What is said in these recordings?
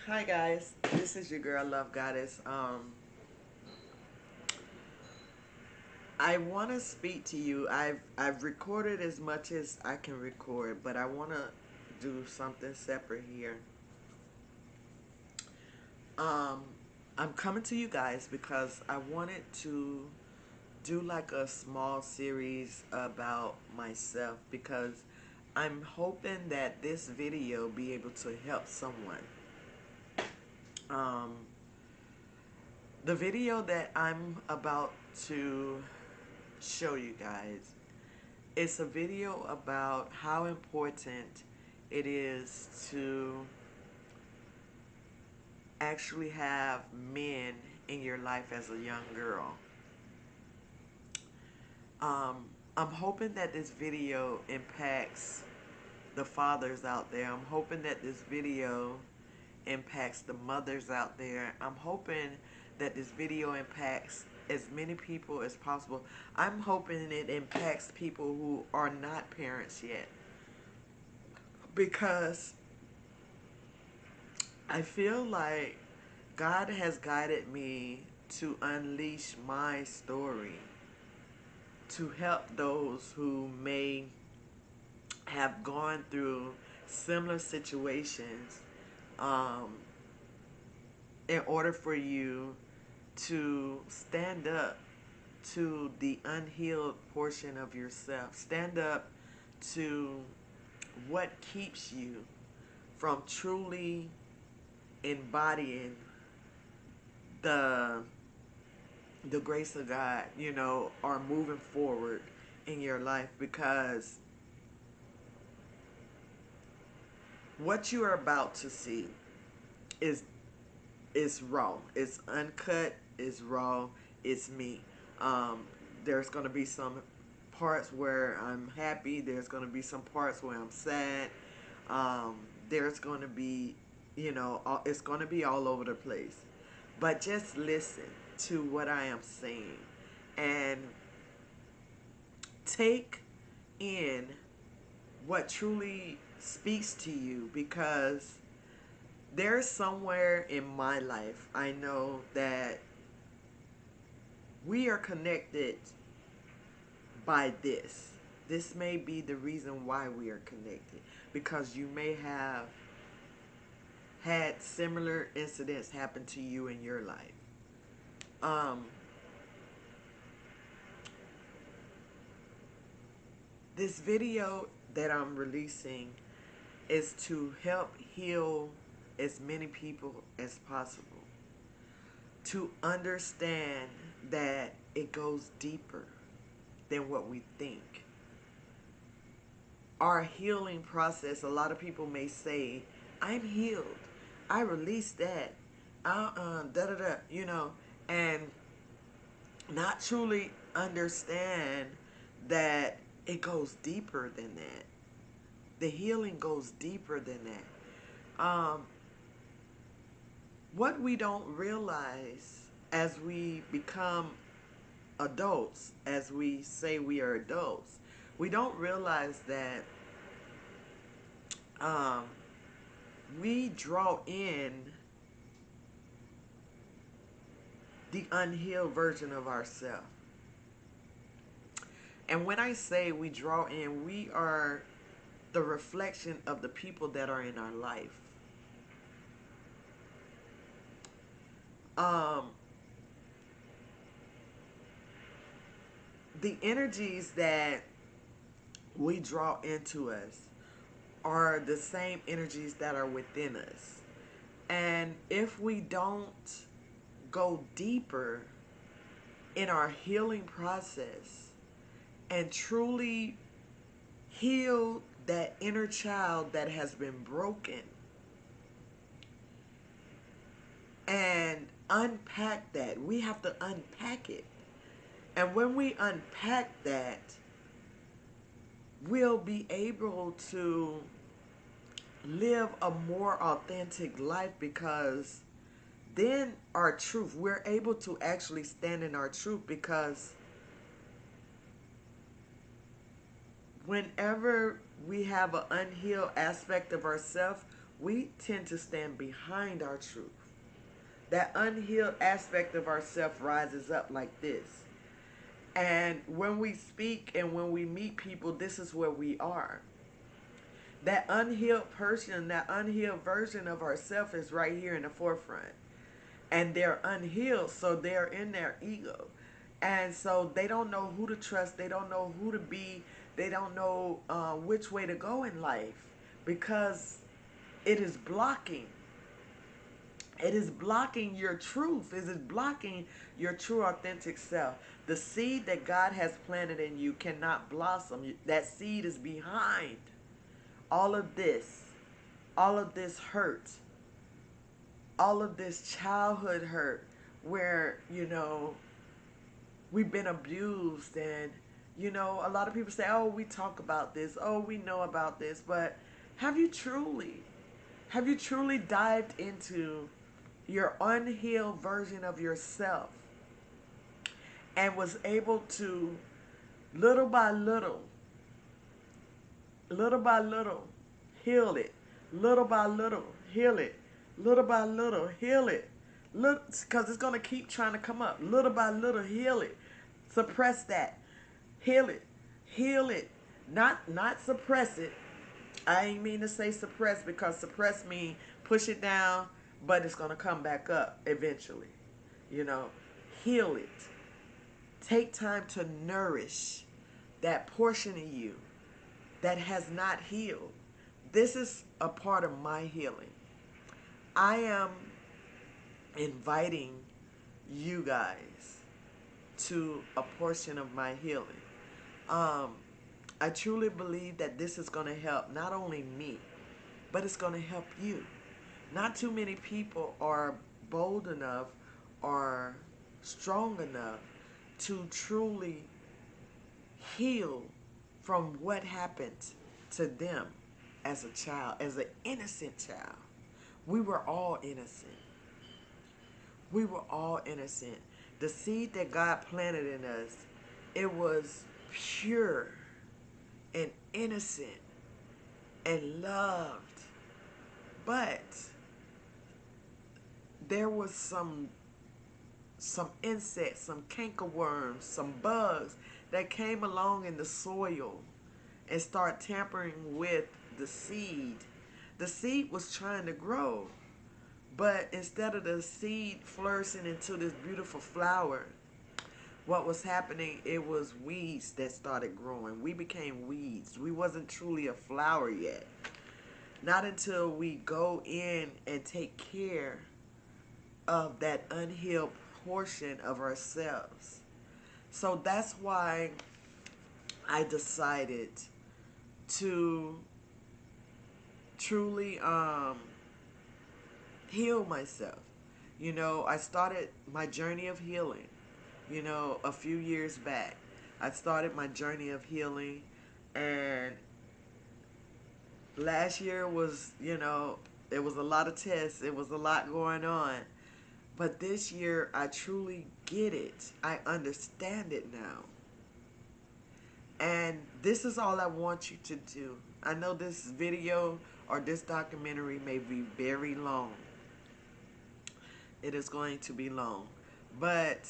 Hi guys, this is your girl Love Goddess. I want to speak to you. I've recorded as much as I can record, but I want to do something separate here. Um, I'm coming to you guys because I wanted to do like a small series about myself because I'm hoping that this video be able to help someone. Um, the video that I'm about to show you guys. It's a video about how important it is to actually have men in your life as a young girl. Um, I'm hoping that this video impacts the fathers out there. I'm hoping that this video impacts the mothers out there. I'm hoping that this video impacts as many people as possible. I'm hoping it impacts people who are not parents yet. Because I feel like God has guided me to unleash my story to help those who may have gone through similar situations, um, in order for you to stand up to the unhealed portion of yourself. Stand up to what keeps you from truly embodying the the grace of God, are moving forward in your life, because what you are about to see is raw. It's uncut, it's raw, it's me. Um, there's gonna be some parts where I'm happy, there's gonna be some parts where I'm sad. There's gonna be, it's gonna be all over the place. But just listen to what I am saying and take in what truly speaks to you, because there's somewhere in my life I know that we are connected by this. This may be the reason why we are connected, because you may have had similar incidents happen to you in your life. Um, this video that I'm releasing is to help heal as many people as possible, to understand that it goes deeper than what we think. Our healing process, a lot of people may say, I'm healed, I released that, da da da, and not truly understand that it goes deeper than that. The healing goes deeper than that. What we don't realize as we become adults, as we say we are adults, we don't realize that um, we draw in the unhealed version of ourselves. And when I say we draw in, we are the reflection of the people that are in our life. Um, the energies that we draw into us are the same energies that are within us. And if we don't go deeper in our healing process and truly heal that inner child that has been broken and unpack that, we have to unpack it. And when we unpack that, we'll be able to live a more authentic life, because then our truth, we're able to actually stand in our truth, because whenever we have an unhealed aspect of ourselves, we tend to stand behind our truth. That unhealed aspect of ourself rises up like this. And when we speak and when we meet people, this is where we are. That unhealed person, that unhealed version of ourself is right here in the forefront. And they're unhealed, so they're in their ego. And so they don't know who to trust. They don't know who to be. They don't know which way to go in life because it is blocking. It is blocking your truth. It is blocking your true, authentic self. The seed that God has planted in you cannot blossom. That seed is behind all of this hurt, all of this childhood hurt where, we've been abused. And, a lot of people say, oh, we talk about this. Oh, we know about this. But have you truly dived into your unhealed version of yourself and was able to, little by little, heal it, little by little, heal it, little by little, heal it, because it's going to keep trying to come up, little by little, heal it, suppress that, heal it, not suppress it. I ain't mean to say suppress, because suppress means push it down, but it's going to come back up eventually. Heal it. Take time to nourish that portion of you that has not healed. This is a part of my healing. I am inviting you guys to a portion of my healing. I truly believe that this is going to help not only me, but it's going to help you. Not too many people are bold enough or strong enough to truly heal from what happened to them as a child, as an innocent child. We were all innocent. We were all innocent. The seed that God planted in us, it was pure and innocent and loved. But there was some insects, some cankerworms, some bugs that came along in the soil and start tampering with the seed. The seed was trying to grow, but instead of the seed flourishing into this beautiful flower, what was happening, it was weeds that started growing. We became weeds. We wasn't truly a flower yet. Not until we go in and take care of that unhealed portion of ourselves. So that's why I decided to truly heal myself. I started my journey of healing, a few years back. I started my journey of healing, and last year was, it was a lot of tests. It was a lot going on. But this year, I truly get it. I understand it now. And this is all I want you to do. I know this video or this documentary may be very long. It is going to be long. But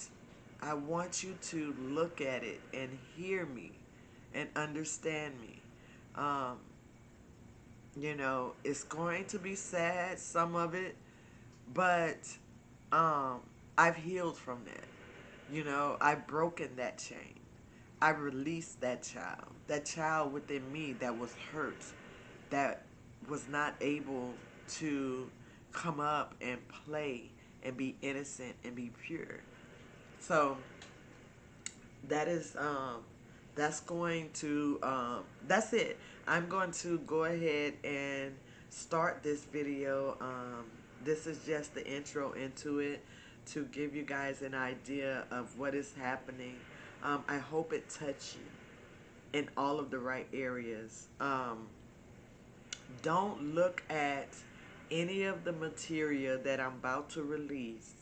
I want you to look at it and hear me and understand me. It's going to be sad, some of it, but I've healed from that. I've broken that chain. I released that child within me that was hurt, that was not able to come up and play and be innocent and be pure. So that is that's going to that's it. I'm going to go ahead and start this video. This is just the intro into it to give you guys an idea of what is happening. I hope it touched you in all of the right areas. Don't look at any of the material that I'm about to release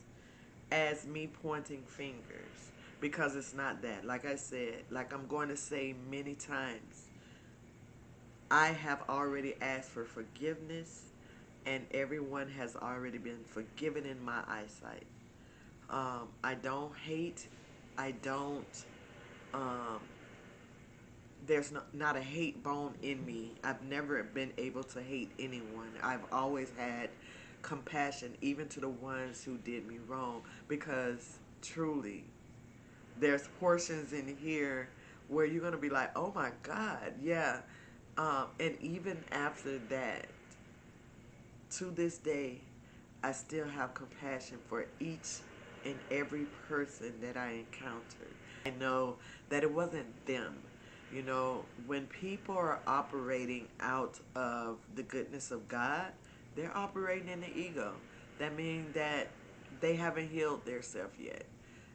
as me pointing fingers, because it's not that. Like I said, like I'm going to say many times, I have already asked for forgiveness and everyone has already been forgiven in my eyesight. I don't hate. I don't. Um, there's not a hate bone in me. I've never been able to hate anyone. I've always had compassion, even to the ones who did me wrong, because truly, there's portions in here where you're going to be like, oh my God, yeah. And even after that, to this day, I still have compassion for each and every person that I encountered. I know that it wasn't them. You know, when people are operating out of the goodness of God, they're operating in the ego. That means that they haven't healed themselves yet.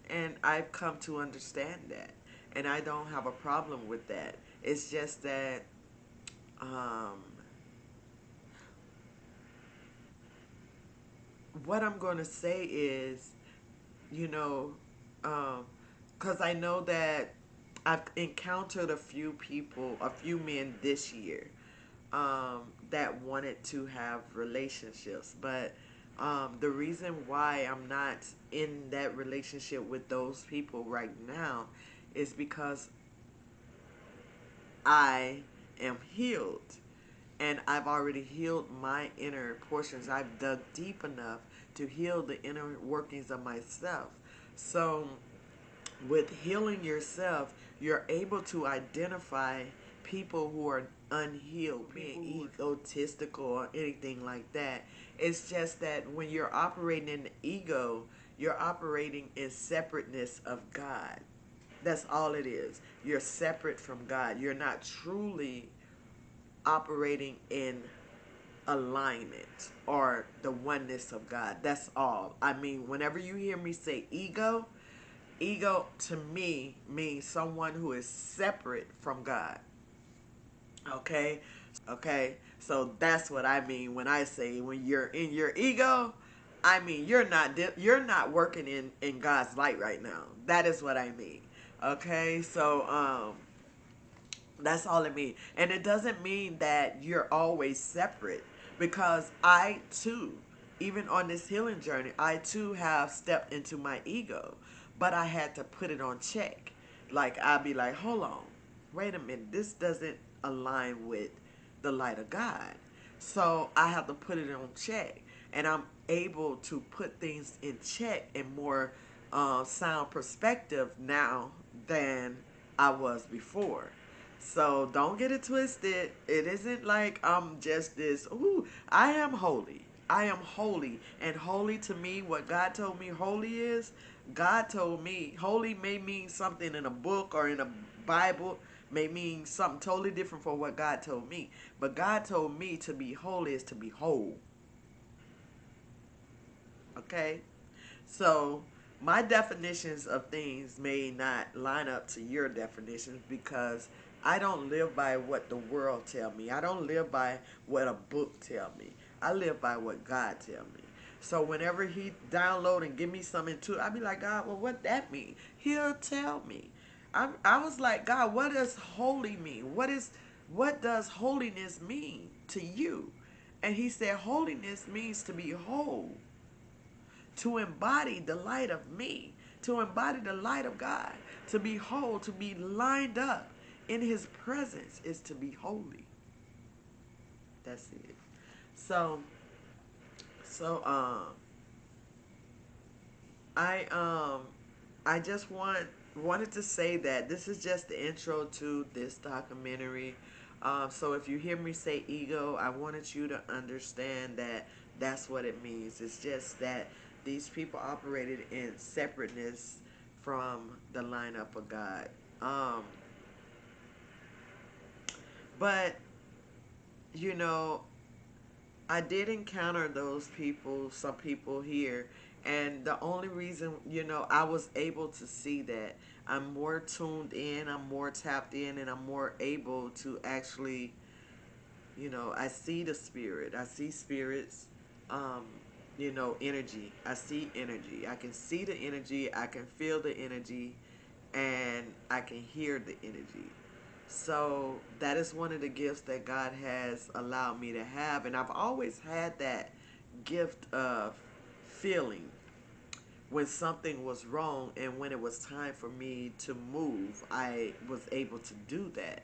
And I've come to understand that. And I don't have a problem with that. It's just that um, what I'm going to say is, you know, because I know that I've encountered a few people, a few men this year that wanted to have relationships. But the reason why I'm not in that relationship with those people right now is because I am healed. And I've already healed my inner portions. I've dug deep enough to heal the inner workings of myself. So, with healing yourself, you're able to identify people who are unhealed, being egotistical or anything like that. It's just that when you're operating in the ego, you're operating in separateness of God. That's all it is. You're separate from God. You're not truly operating in alignment or the oneness of God. That's all. I mean, whenever you hear me say ego, ego to me means someone who is separate from God. Okay? Okay? So that's what I mean when I say when you're in your ego, I mean you're not working in God's light right now. That is what I mean. Okay? So that's all it means. And it doesn't mean that you're always separate, because I too, even on this healing journey, I too have stepped into my ego, but I had to put it on check. Like I'd be like, hold on, wait a minute, this doesn't align with the light of God. So I have to put it on check. And I'm able to put things in check in more sound perspective now than I was before. So don't get it twisted. It isn't like I'm just this, ooh, I am holy. I am holy. And holy to me, what God told me holy is, God told me holy may mean something in a book or in a Bible, may mean something totally different from what God told me. But God told me to be holy is to be whole. Okay? So my definitions of things may not line up to your definitions, because I don't live by what the world tell me. I don't live by what a book tell me. I live by what God tell me. So whenever he download and give me something too, I be like, God, well, what that mean? He'll tell me. I was like, God, what does holy mean? What does holiness mean to you? And he said, holiness means to be whole, to embody the light of me, to embody the light of God, to be whole, to be lined up in his presence is to be holy. That's it. So, so I I just wanted to say that this is just the intro to this documentary. So if you hear me say ego, I wanted you to understand that that's what it means. It's just that these people operated in separateness from the lineup of God. But you know, I did encounter those people, some people here, and the only reason, I was able to see that I'm more tuned in, I'm more tapped in, and I'm more able to actually, I see the spirit. I see spirits, um, energy. I see energy. I can see the energy, I can feel the energy, and I can hear the energy. So that is one of the gifts that God has allowed me to have. And I've always had that gift of feeling when something was wrong, and when it was time for me to move, I was able to do that.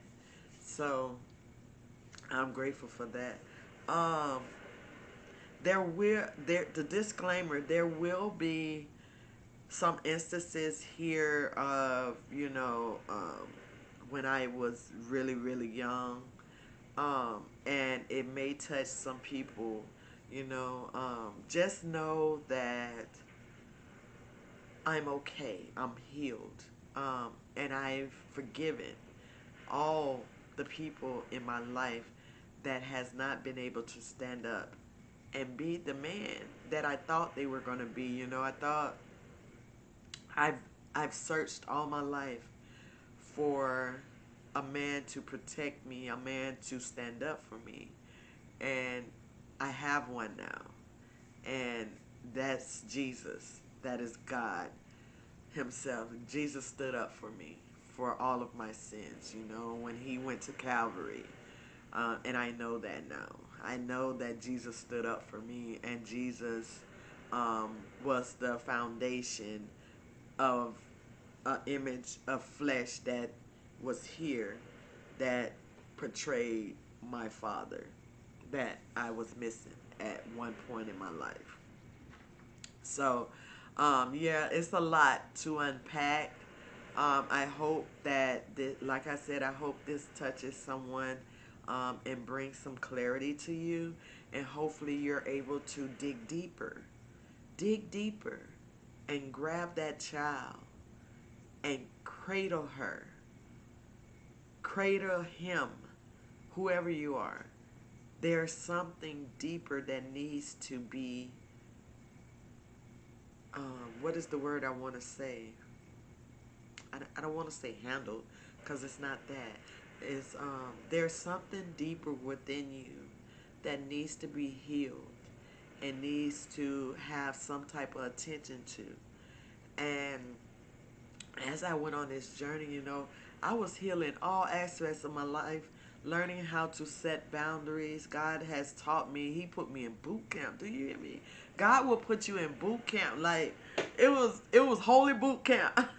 So I'm grateful for that. Um, the disclaimer, there will be some instances here of, when I was really, really young, and it may touch some people. Just know that I'm okay. I'm healed. And I've forgiven all the people in my life that has not been able to stand up and be the man that I thought they were going to be. I thought I've I've searched all my life for a man to protect me, a man to stand up for me. And I have one now. And that's Jesus. That is God himself. Jesus stood up for me for all of my sins, when he went to Calvary. And I know that now. I know that Jesus stood up for me, and Jesus was the foundation of an image of flesh that was here that portrayed my father that I was missing at one point in my life. So, yeah, it's a lot to unpack. I hope that, like I said, I hope this touches someone and brings some clarity to you. And hopefully you're able to dig deeper, and grab that child and cradle her, cradle him, whoever you are. There's something deeper that needs to be, what is the word I want to say? I don't want to say handled, because it's not that. It's, there's something deeper within you that needs to be healed and needs to have some type of attention to. And as I went on this journey, I was healing all aspects of my life, learning how to set boundaries. God has taught me. He put me in boot camp. Do you hear me? God will put you in boot camp. Like, it was holy boot camp.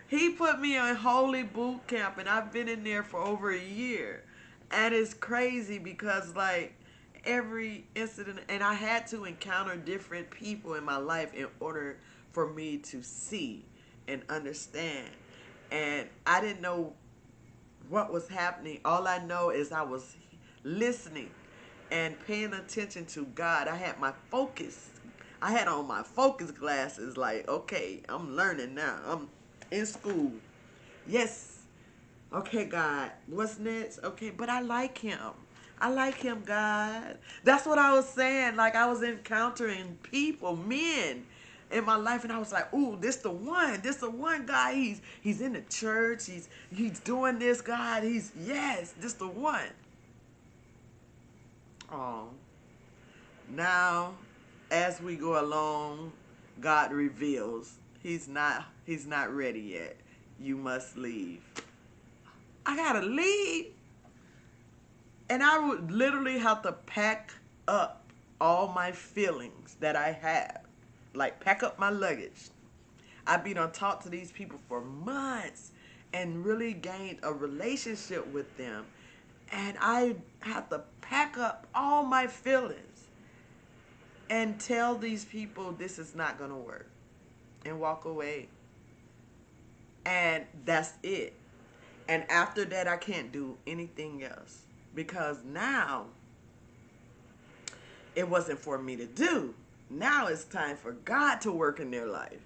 He put me in holy boot camp, and I've been in there for over a year. And it's crazy because, like, every incident, and I had to encounter different people in my life in order for me to see and understand. And I didn't know what was happening. All I know is I was listening and paying attention to God. I had my focus. I had on my focus glasses, like, okay, I'm learning now. I'm in school. Yes. Okay, God. What's next? Okay, but I like him. I like him, God. That's what I was saying. Like, I was encountering people, men in my life, and I was like, ooh, this the one. This the one, God. He's in the church. He's doing this, God. Yes, this the one. Oh. Now, as we go along, God reveals he's not ready yet. You must leave. I gotta leave. And I would literally have to pack up all my feelings that I have. Like, pack up my luggage. I've been on talk to these people for months and really gained a relationship with them. And I have to pack up all my feelings and tell these people this is not going to work and walk away. And that's it. And after that, I can't do anything else, because now it wasn't for me to do. Now it's time for God to work in their life.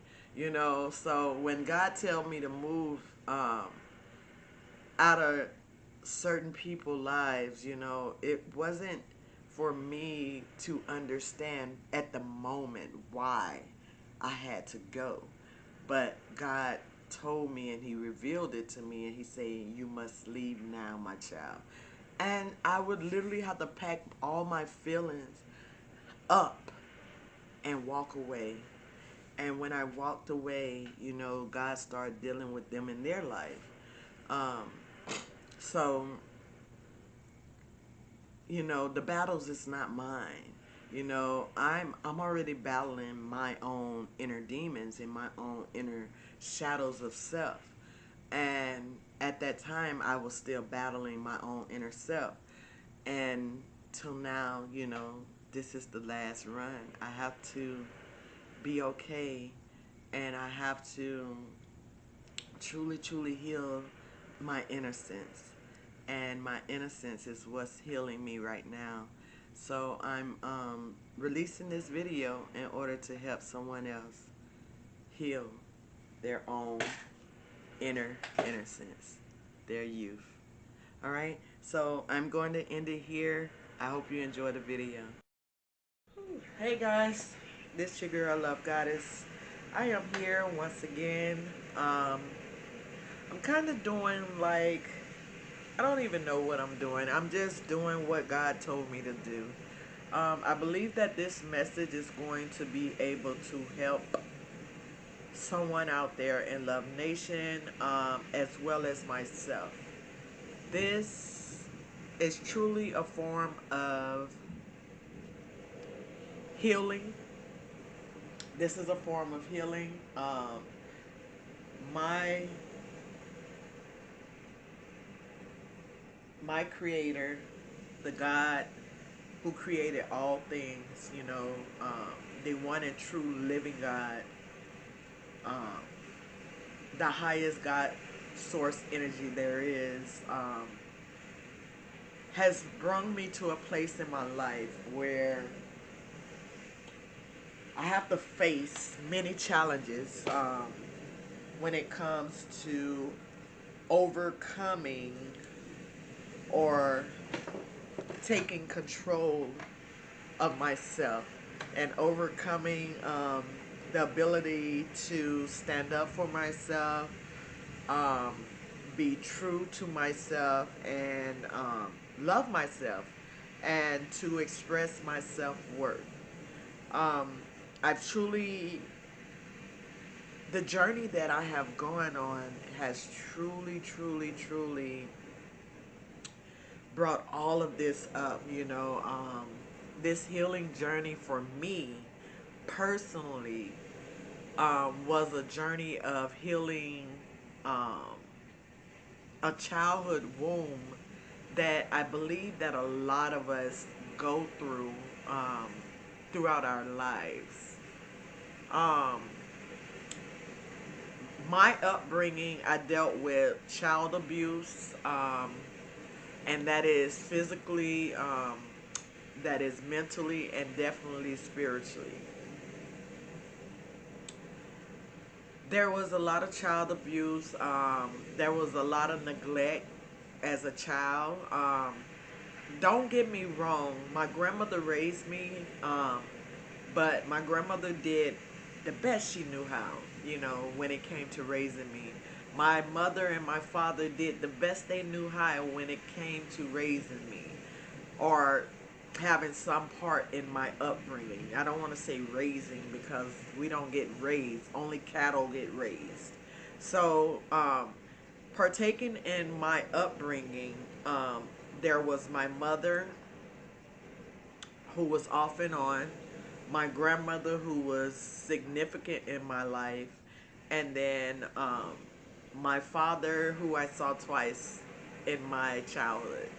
So when God tell me to move out of certain people's lives, it wasn't for me to understand at the moment why I had to go. But God told me, and he revealed it to me, and he said, you must leave now, my child. And I would literally have to pack all my feelings up and walk away. And when I walked away, God started dealing with them in their life. Um, so, the battles is not mine. I'm already battling my own inner demons and my own inner shadows of self. And at that time, I was still battling my own inner self. And till now, this is the last run. I have to be okay, and I have to truly, truly heal my innocence. And my innocence is what's healing me right now. So I'm releasing this video in order to help someone else heal their own inner innocence, their youth. All right, so I'm going to end it here. I hope you enjoy the video. Hey guys, this your girl Love Goddess. I am here once again. I'm kind of doing like, I don't even know what I'm doing. I'm just doing what God told me to do. I believe that this message is going to be able to help someone out there in Love Nation, as well as myself. This is truly a form of healing. This is a form of healing. My creator, the God who created all things, the one and true living God, um, the highest God source energy there is, has brought me to a place in my life where I have to face many challenges when it comes to overcoming or taking control of myself and overcoming the ability to stand up for myself, um, be true to myself, and love myself, and to express my self-worth. Um, I've truly, the journey that I have gone on has truly, truly, truly brought all of this up, this healing journey for me personally was a journey of healing um, a childhood wound that I believe that a lot of us go through throughout our lives. Um, my upbringing, I dealt with child abuse, and that is physically, that is mentally, and definitely spiritually. There was a lot of child abuse. There was a lot of neglect as a child. Don't get me wrong, my grandmother raised me, but my grandmother did the best she knew how, when it came to raising me. My mother and my father did the best they knew how when it came to raising me, or having some part in my upbringing. I don't want to say raising, because we don't get raised. Only cattle get raised. So, partaking in my upbringing, there was my mother, who was off and on, my grandmother, who was significant in my life, and then my father, who I saw twice in my childhood.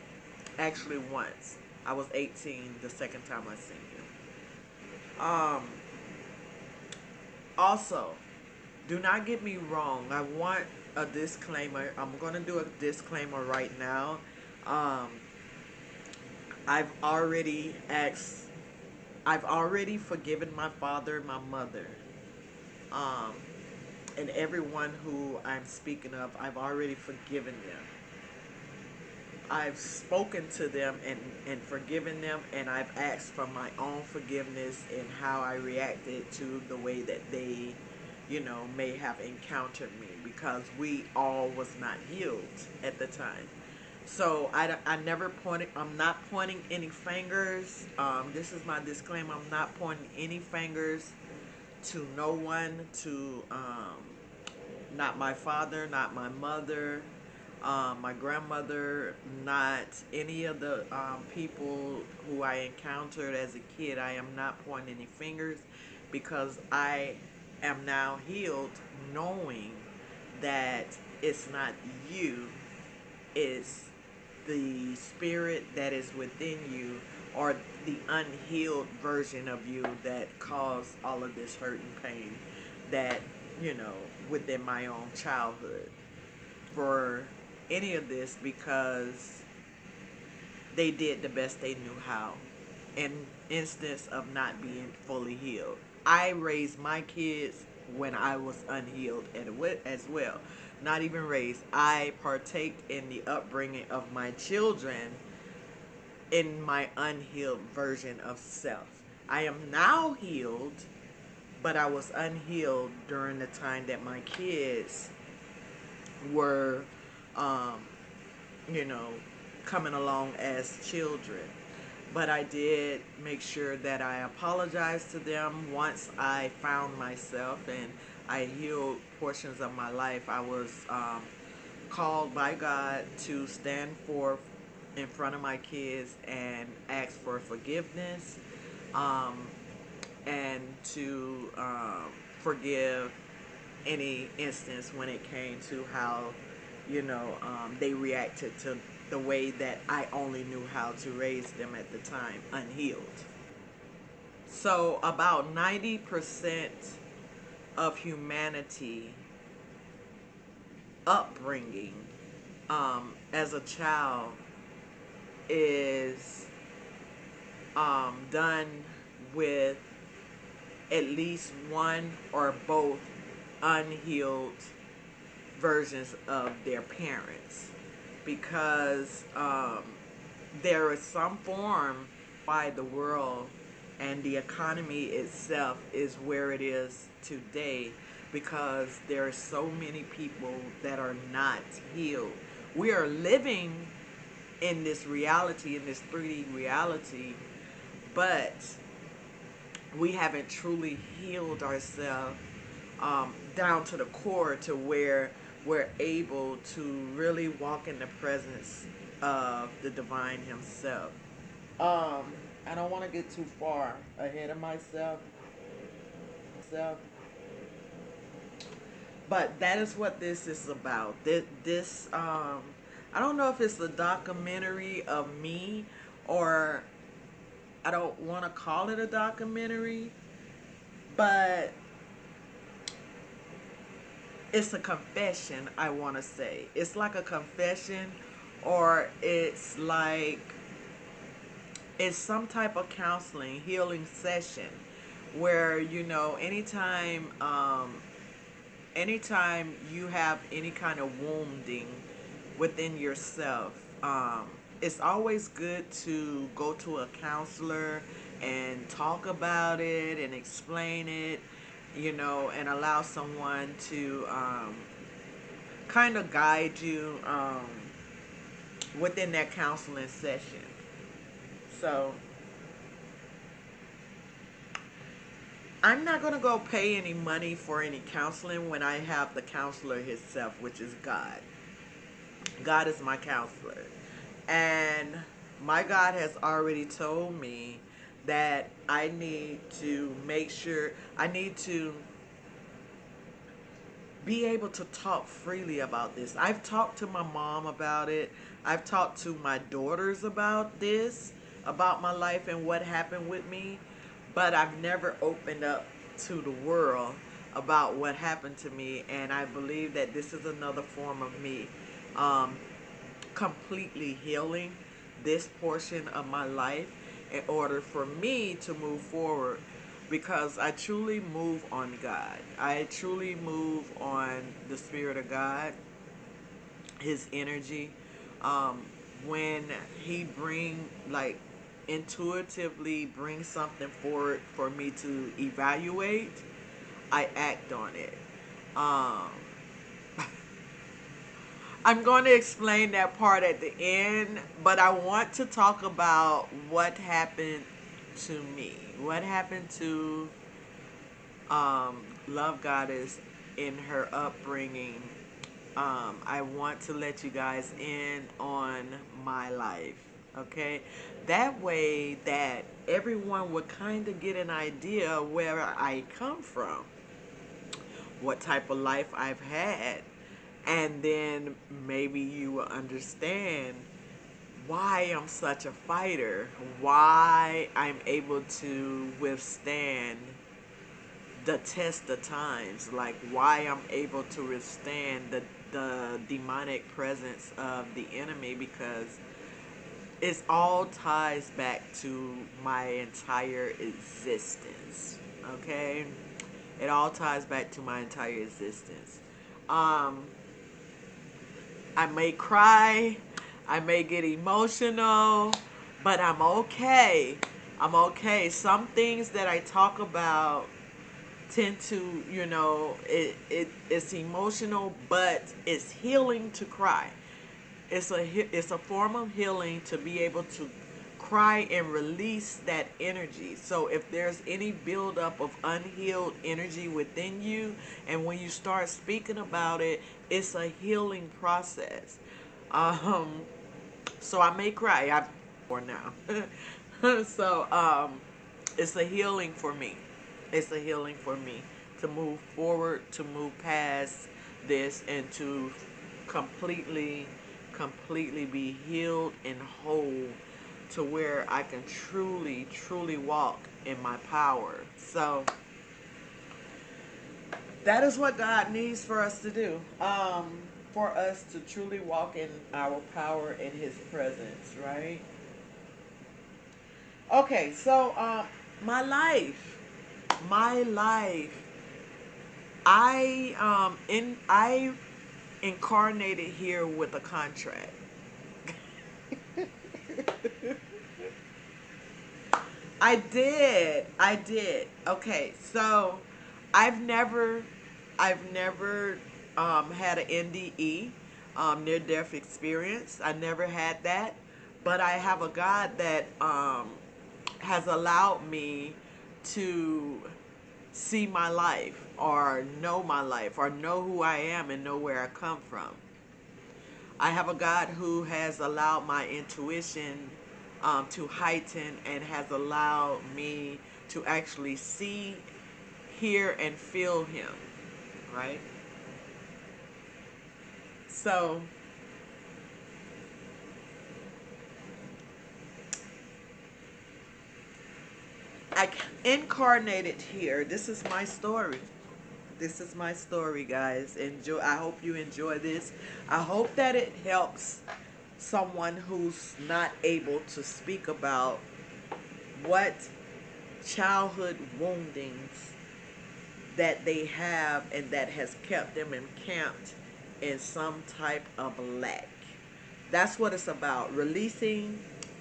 Actually, once. I was 18 the second time I seen him. Also, do not get me wrong. I want a disclaimer. I'm going to do a disclaimer right now. Um, I've already asked, I've already forgiven my father and my mother. Um, and everyone who I'm speaking of, I've already forgiven them. I've spoken to them and forgiven them, and I've asked for my own forgiveness in how I reacted to the way that they, may have encountered me, because we all was not healed at the time. So I never pointed, I'm not pointing any fingers. This is my disclaimer. I'm not pointing any fingers to no one, to not my father, not my mother. My grandmother, not any of the people who I encountered as a kid. I am not pointing any fingers because I am now healed, knowing that it's not you, it's the spirit that is within you, or the unhealed version of you that caused all of this hurt and pain that, within my own childhood. For any of this, because they did the best they knew how in instance of not being fully healed. I raised my kids when I was unhealed as well. Not even raised. I partake in the upbringing of my children in my unhealed version of self. I am now healed, but I was unhealed during the time that my kids were, um, you know, coming along as children. But I did make sure that I apologized to them once I found myself and I healed portions of my life. I was called by God to stand forth in front of my kids and ask for forgiveness, um, and to forgive any instance when it came to how, they reacted to the way that I only knew how to raise them at the time, unhealed. So about 90% of humanity upbringing, as a child, is done with at least one or both unhealed versions of their parents, because there is some form why the world and the economy itself is where it is today, because there are so many people that are not healed. We are living in this reality, in this 3D reality, but we haven't truly healed ourselves down to the core, to where we're able to really walk in the presence of the divine himself. I don't want to get too far ahead of myself, but that is what this is about. This I don't know if it's a documentary of me, or I don't want to call it a documentary, but it's a confession, I want to say. It's like a confession, or it's some type of counseling, healing session, where, anytime you have any kind of wounding within yourself, it's always good to go to a counselor and talk about it and explain it, and allow someone to kind of guide you within that counseling session. So I'm not going to go pay any money for any counseling when I have the counselor himself, which is God. God is my counselor. And my God has already told me that I need to make sure, I need to be able to talk freely about this. I've talked to my mom about it. I've talked to my daughters about this, about my life and what happened with me. But I've never opened up to the world about what happened to me. And I believe that this is another form of me completely healing this portion of my life in order for me to move forward, because I truly move on God. I truly move on the Spirit of God, His energy. When He intuitively brings something forward for me to evaluate, I act on it. Um, I'm going to explain that part at the end, but I want to talk about what happened to me. What happened to Love Goddess in her upbringing I want to let you guys in on my life, okay? That way that everyone would kind of get an idea of where I come from, what type of life I've had, and then maybe you will understand why I'm such a fighter, why I'm able to withstand the test of times, like why I'm able to withstand the demonic presence of the enemy, because it all ties back to my entire existence. Okay? It all ties back to my entire existence. Um, I may cry, I may get emotional, but I'm okay. I'm okay. Some things that I talk about tend to, it's emotional, but it's healing to cry. It's a form of healing to be able to cry and release that energy. So if there's any buildup of unhealed energy within you, and when you start speaking about it, it's a healing process. Um, so I may cry. I've for now. So it's a healing for me. It's a healing for me to move forward, to move past this, and to completely, completely be healed and whole, to where I can truly, truly walk in my power. So that is what God needs for us to do. For us to truly walk in our power in His presence, right? Okay, so my life, my life. I incarnated here with a contract. I did. Okay, so I've never, I've never had an NDE, near death experience. I never had that, but I have a God that has allowed me to see my life, or know my life, or know who I am and know where I come from. I have a God who has allowed my intuition to heighten, and has allowed me to actually see, hear, and feel Him, right? So I incarnated here. This is my story. This is my story, guys. Enjoy. I hope you enjoy this. I hope that it helps someone who's not able to speak about what childhood woundings that they have, and that has kept them encamped in some type of lack. That's what it's about. Releasing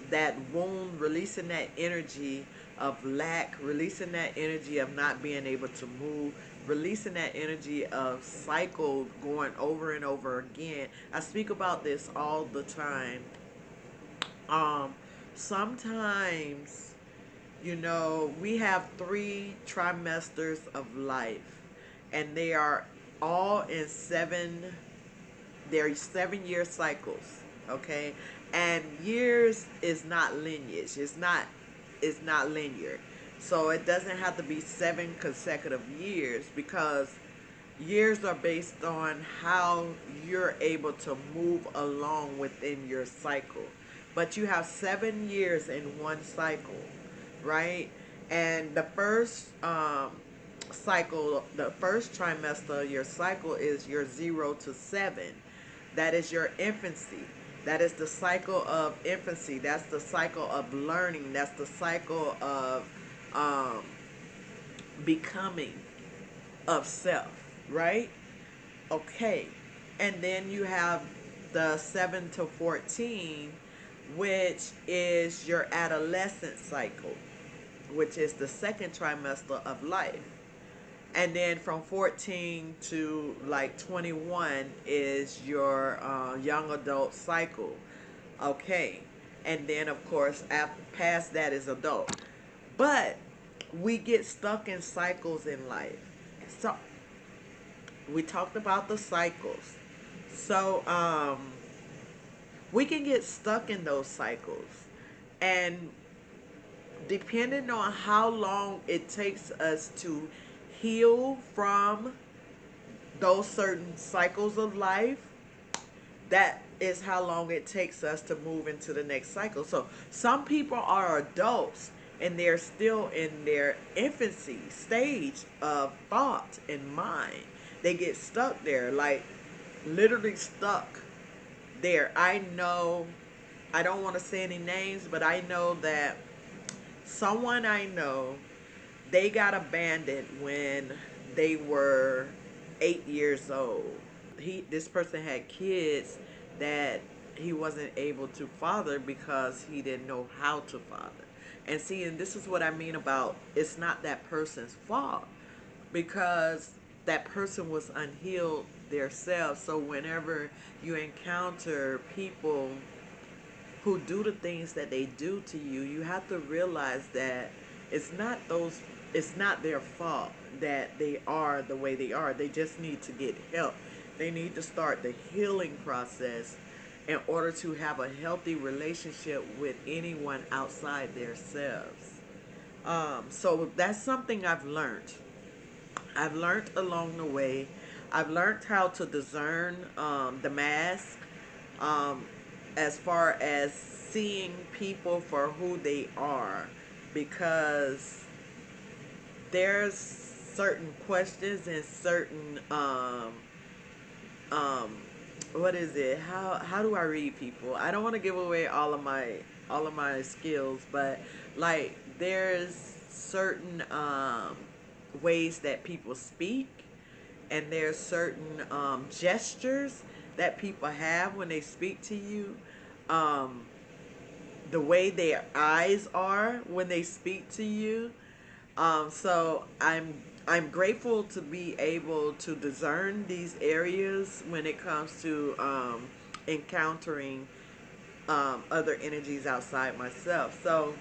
that wound, releasing that energy of lack, releasing that energy of not being able to move, releasing that energy of cycle going over and over again. I speak about this all the time. Um, Sometimes, we have 3 trimesters of life, and they are all in they're 7-year cycles, okay? And years is not lineage. It's not linear. So it doesn't have to be 7 consecutive years, because years are based on how you're able to move along within your cycle. But you have 7 years in one cycle, right? And the first cycle, the first trimester of your cycle is your 0 to 7. That is your infancy. That is the cycle of infancy. That's the cycle of learning. That's the cycle of um, becoming of self, right? Okay. And then you have the 7 to 14, which is your adolescent cycle, which is the second trimester of life. And then from 14 to like 21 is your young adult cycle. Okay. And then, of course, past that is adult. But we get stuck in cycles in life. So we talked about the cycles. So we can get stuck in those cycles, and depending on how long it takes us to heal from those certain cycles of life, that is how long it takes us to move into the next cycle. So some people are adults and they're still in their infancy stage of thought and mind. They get stuck there, like literally stuck there. I know, I don't want to say any names, but I know that someone I know, they got abandoned when they were 8 years old. This person had kids that he wasn't able to father because he didn't know how to father. And see, and this is what I mean about it's not that person's fault, because that person was unhealed themselves. So whenever you encounter people who do the things that they do to you, you have to realize that it's not those it's not their fault that they are the way they are. They just need to get help. They need to start the healing process in order to have a healthy relationship with anyone outside themselves. So that's something I've learned. I've learned along the way. I've learned how to discern the mask, um, as far as seeing people for who they are, because there's certain questions and certain um, what is it? How do I read people? I don't want to give away all of my skills, but like there's certain ways that people speak, and there's certain gestures that people have when they speak to you. Um, the way their eyes are when they speak to you. So I'm grateful to be able to discern these areas when it comes to encountering other energies outside myself. So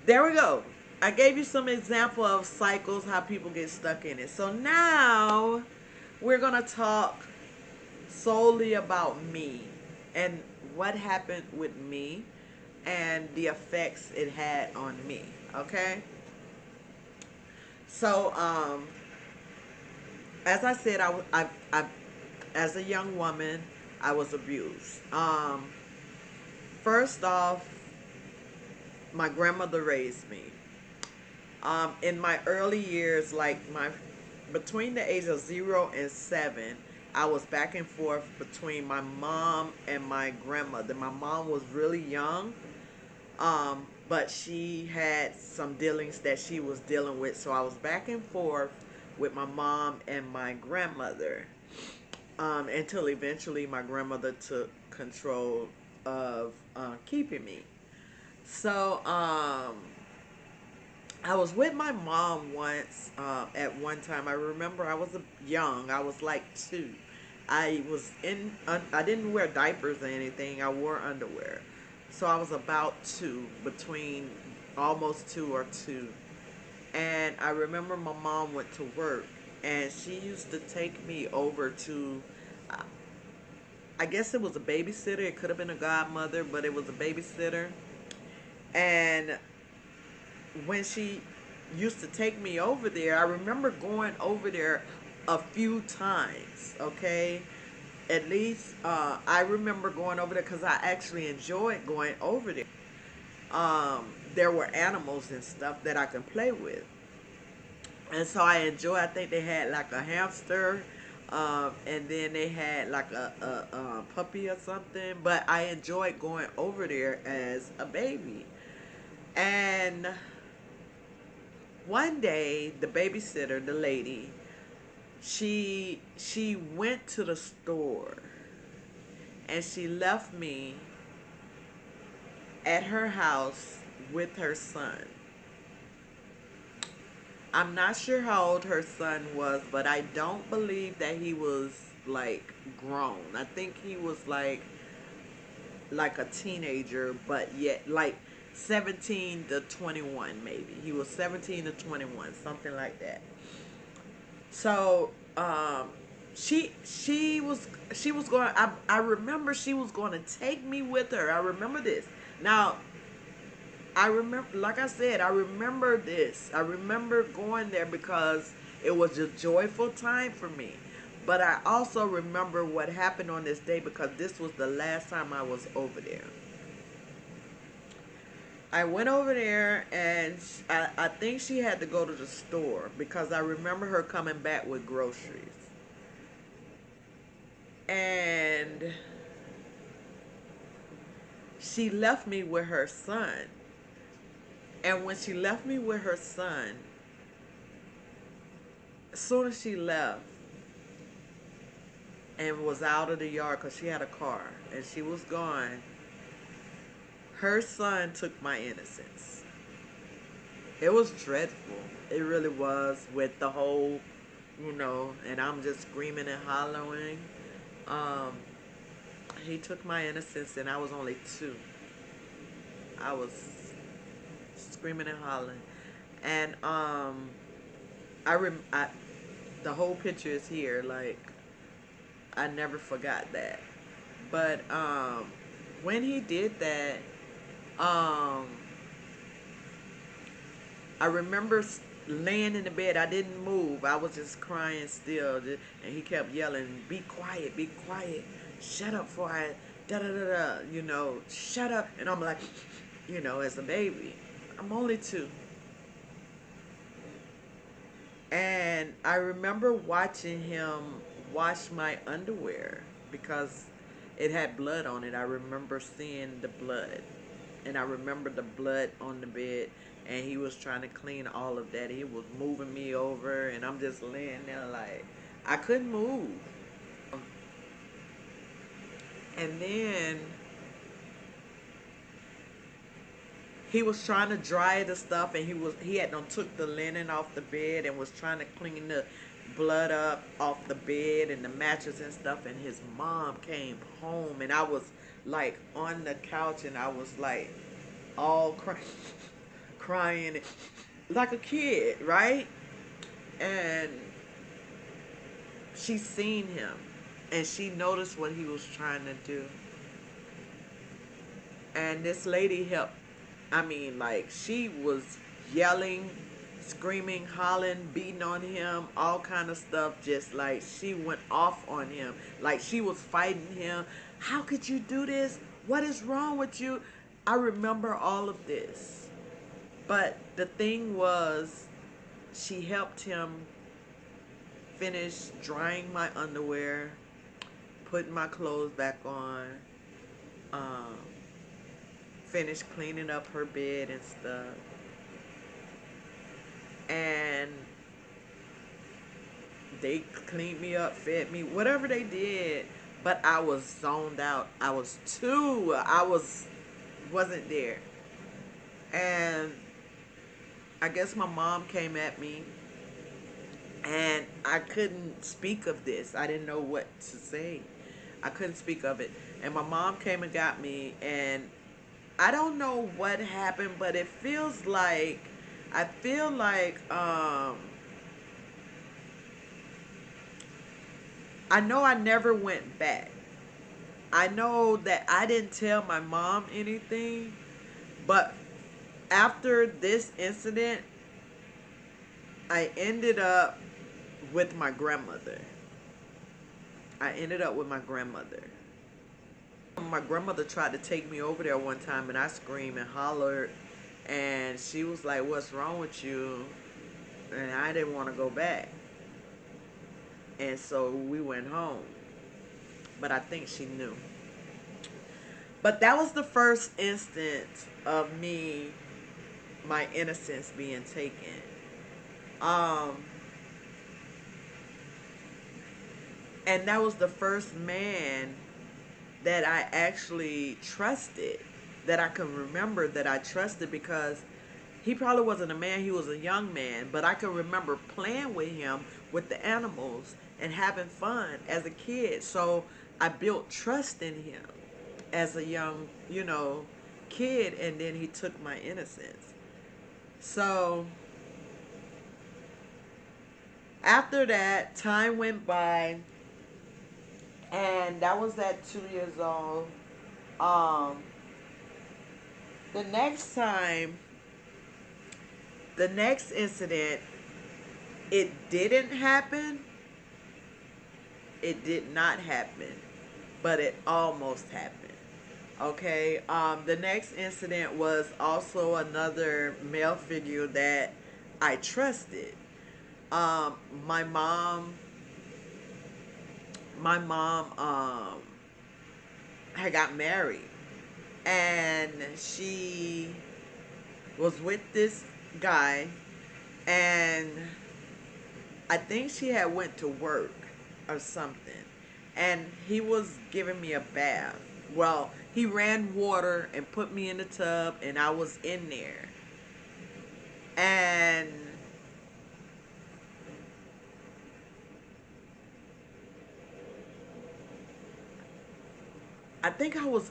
there we go. I gave you some example of cycles, how people get stuck in it. So now we're gonna talk solely about me and what happened with me and the effects it had on me. Okay. So as I said, as a young woman, I was abused. First off, my grandmother raised me. In my early years, like my between the age of 0 and 7, I was back and forth between my mom and my grandmother. My mom was really young, but she had some dealings that she was dealing with, so I was back and forth with my mom and my grandmother, until eventually my grandmother took control of keeping me. So I was with my mom once, at one time. I remember I was young. I was like 2. I didn't wear diapers or anything. I wore underwear. So I was about 2, between almost 2 or 2. And I remember my mom went to work, and she used to take me over to, I guess it was a babysitter. It could have been a godmother, but it was a babysitter. And when she used to take me over there, I remember going over there a few times, okay? At least I remember going over there because I actually enjoyed going over there. There were animals and stuff that I could play with. And so I think they had like a hamster, and then they had like a puppy or something. But I enjoyed going over there as a baby. And one day, the babysitter, the lady, she went to the store, and she left me at her house with her son. I'm not sure how old her son was, but I don't believe that he was like grown. I think he was like a teenager, but yet like 17 to 21 maybe. He was 17 to 21, something like that. So she was going. I remember she was going to take me with her. I remember this. Now I remember, like I said, I remember this. I remember going there because it was a joyful time for me. But I also remember what happened on this day because this was the last time I was over there. I went over there and I think she had to go to the store because I remember her coming back with groceries. And she left me with her son. And when she left me with her son, as soon as she left and was out of the yard because she had a car and she was gone, her son took my innocence. It was dreadful. It really was, with the whole, and I'm just screaming and hollering. Um, he took my innocence and I was only 2. I was screaming and hollering. And I the whole picture is here. Like, I never forgot that. But when he did that, um, I remember laying in the bed. I didn't move. I was just crying still. And he kept yelling, be quiet, shut up for I, da da da da, shut up. And I'm like, as a baby. I'm only 2. And I remember watching him wash my underwear because it had blood on it. I remember seeing the blood. And I remember the blood on the bed. And he was trying to clean all of that. He was moving me over. And I'm just laying there like, I couldn't move. And then he was trying to dry the stuff, and he had done took the linen off the bed and was trying to clean the blood up off the bed and the mattress and stuff. And his mom came home, and I was like on the couch, and I was like all crying like a kid, right? And she seen him, and she noticed what he was trying to do. And this lady helped. I mean, like, she was yelling, screaming, hollering, beating on him, all kind of stuff. Just like she went off on him. Like she was fighting him. How could you do this? What is wrong with you? I remember all of this. But the thing was, she helped him finish drying my underwear, putting my clothes back on, finished cleaning up her bed and stuff. And they cleaned me up, fed me, whatever they did. But I was zoned out. I was 2. Wasn't there. And I guess my mom came at me, and I couldn't speak of this. I didn't know what to say. I couldn't speak of it. And my mom came and got me, and I don't know what happened, but it feels like, I feel like, I know I never went back. I know that I didn't tell my mom anything, but after this incident, I ended up with my grandmother. I ended up with my grandmother. My grandmother tried to take me over there one time, and I screamed and hollered, and she was like, what's wrong with you? And I didn't want to go back. And so we went home. But I think she knew. But that was the first instance of me, my innocence being taken. And that was the first man that I actually trusted, that I can remember that I trusted, because he probably wasn't a man, he was a young man, but I can remember playing with him, with the animals, and having fun as a kid. So I built trust in him as a young, kid, and then he took my innocence. So after that, time went by, And that was at 2 years old. Um, the next time, the next incident, it didn't happen. It did not happen, but it almost happened. Okay. The next incident was also another male figure that I trusted. Um, my mom, my mom, had got married, and she was with this guy, and I think she had went to work or something, and he was giving me a bath. Well, he ran water and put me in the tub, and I was in there, and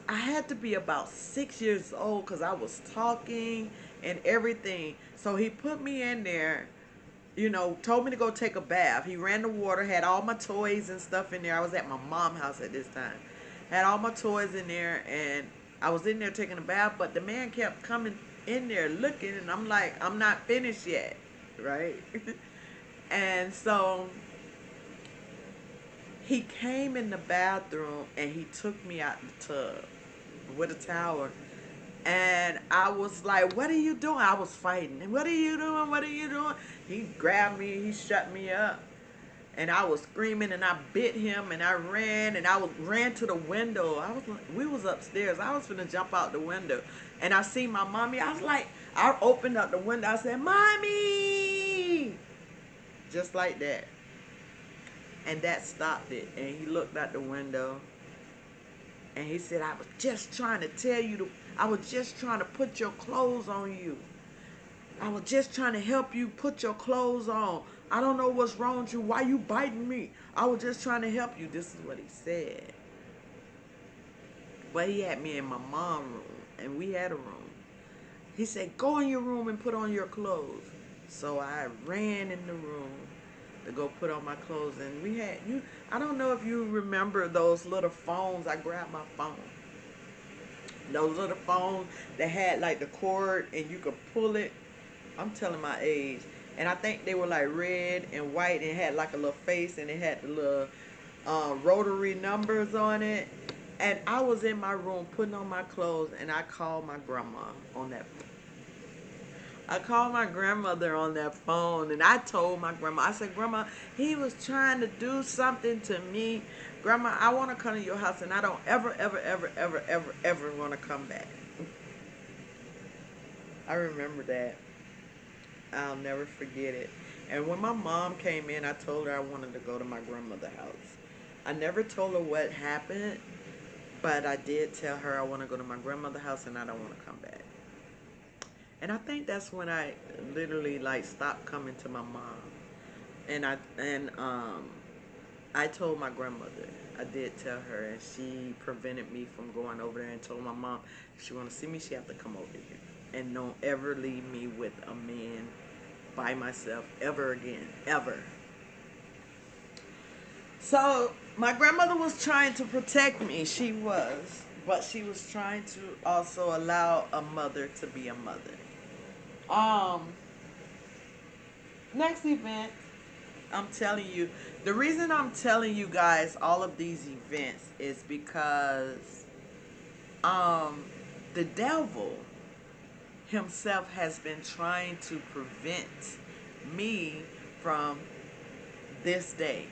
I had to be about 6 years old because I was talking and everything. So he put me in there, told me to go take a bath. He ran the water, had all my toys and stuff in there. I was at my mom's house at this time. Had all my toys in there, and I was in there taking a bath, but the man kept coming in there looking, and I'm like, I'm not finished yet, right? And so he came in the bathroom and he took me out the tub with a towel. And I was like, what are you doing? I was fighting. What are you doing? What are you doing? He grabbed me. He shut me up. And I was screaming, and I bit him, and I ran, and ran to the window. We was upstairs. I was finna jump out the window. And I see my mommy. I was like, I opened up the window. I said, Mommy! Just like that. And that stopped it. And he looked out the window. And he said, I was just trying to tell you I was just trying to put your clothes on you. I was just trying to help you put your clothes on. I don't know what's wrong with you. Why you biting me? I was just trying to help you. This is what he said. But he had me in my mom's room, and we had a room. He said, go in your room and put on your clothes. So I ran in the room to go put on my clothes, and I don't know if you remember those little phones. I grabbed my phone. Those little phones that had like the cord and you could pull it. I'm telling my age. And I think they were like red and white and had like a little face, and it had the little rotary numbers on it. And I was in my room putting on my clothes, and I called my grandma on that. I called my grandmother on that phone, and I told my grandma, I said, Grandma, he was trying to do something to me. Grandma, I want to come to your house, and I don't ever, ever, ever, ever, ever, ever want to come back. I remember that. I'll never forget it. And when my mom came in, I told her I wanted to go to my grandmother's house. I never told her what happened, but I did tell her I want to go to my grandmother's house and I don't want to come back. And I think that's when I literally like stopped coming to my mom. And I told my grandmother. I did tell her, and she prevented me from going over there, and told my mom if she want to see me, she have to come over here. And don't ever leave me with a man by myself ever again. Ever. So my grandmother was trying to protect me. She was. But she was trying to also allow a mother to be a mother. Um, Next event, I'm telling you, the reason I'm telling you guys all of these events is because um the devil himself has been trying to prevent me from this day.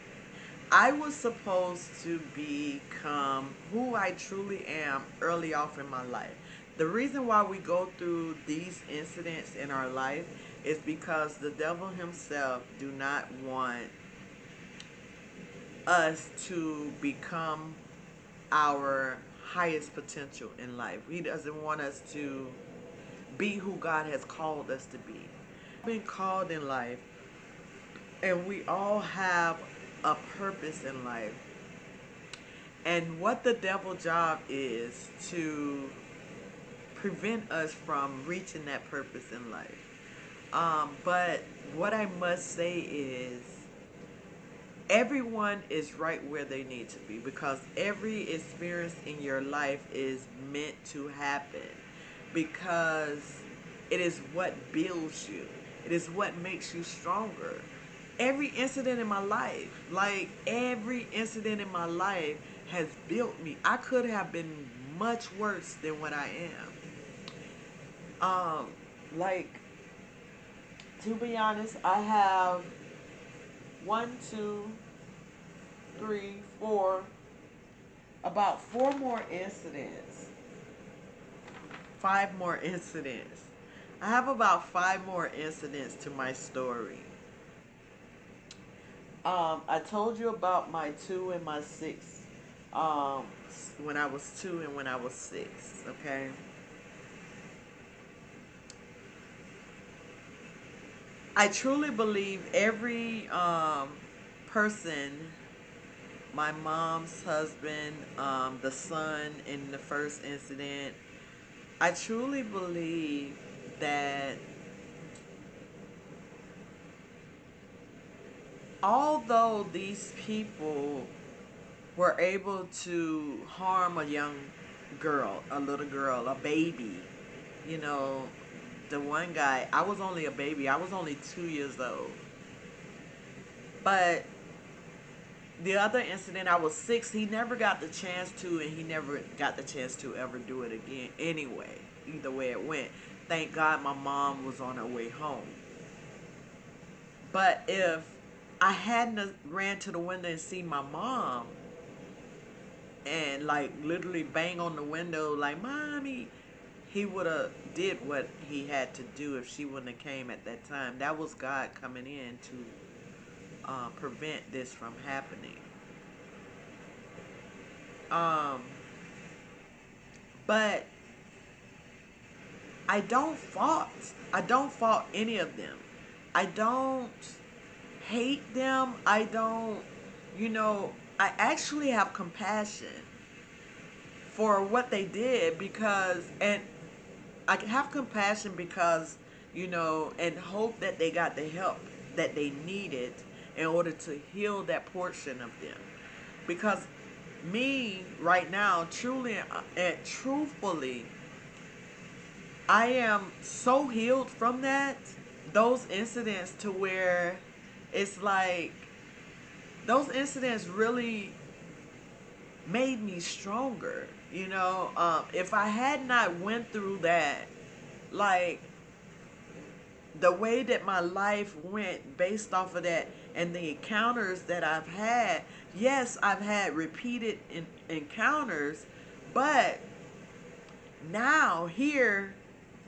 I was supposed to become who I truly am early off in my life. The reason why we go through these incidents in our life is because the devil himself do not want us to become our highest potential in life. He doesn't want us to be who God has called us to be. Been called in life, and we all have a purpose in life. And what the devil's job is to prevent us from reaching that purpose in life. But what I must say is everyone is right where they need to be, because every experience in your life is meant to happen, because it is what builds you. It is what makes you stronger. Every incident in my life, like every incident in my life has built me. I could have been much worse than what I am. Like, to be honest, I have one, two, three, four, about four more incidents. Five more incidents. I have about five more incidents to my story. I told you about my 2 and my 6. When I was 2 and when I was 6. Okay. I truly believe every person, my mom's husband, the son in the first incident, I truly believe that although these people were able to harm a young girl, a little girl, a baby, you know, the one guy, I was only a baby. I was only 2 years old. But the other incident, I was 6. He never got the chance to, and he never got the chance to ever do it again anyway, either way it went. Thank God my mom was on her way home. But if I hadn't ran to the window and seen my mom and like literally bang on the window like, "Mommy," he would have did what he had to do if she wouldn't have came at that time. That was God coming in to prevent this from happening. Um, but I don't fault any of them. I don't hate them. I don't, you know, I actually have compassion for what they did, because, and I have compassion because, you know, and hope that they got the help that they needed in order to heal that portion of them. Because me right now, truly and truthfully, I am so healed from that, those incidents, to where it's like those incidents really made me stronger. You know, if I had not went through that, like the way that my life went based off of that and the encounters that I've had, yes, I've had repeated encounters, but now here,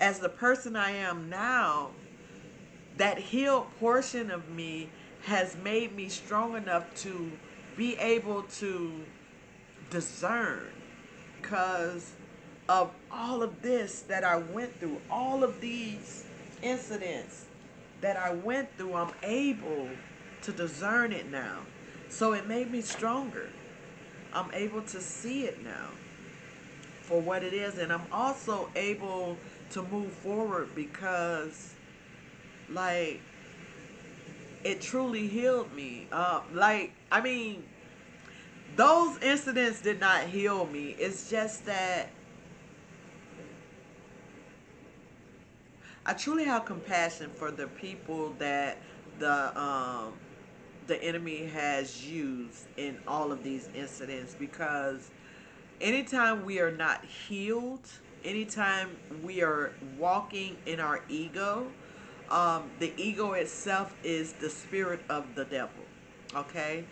as the person I am now, that healed portion of me has made me strong enough to be able to discern, because of all of this that I went through, all of these incidents that I went through, I'm able to discern it now. So it made me stronger. I'm able to see it now for what it is, and I'm also able to move forward because, like, it truly healed me. Like, I mean, those incidents did not heal me. It's just that I truly have compassion for the people that the um, the enemy has used in all of these incidents, because anytime we are not healed, anytime we are walking in our ego, the ego itself is the spirit of the devil. Okay,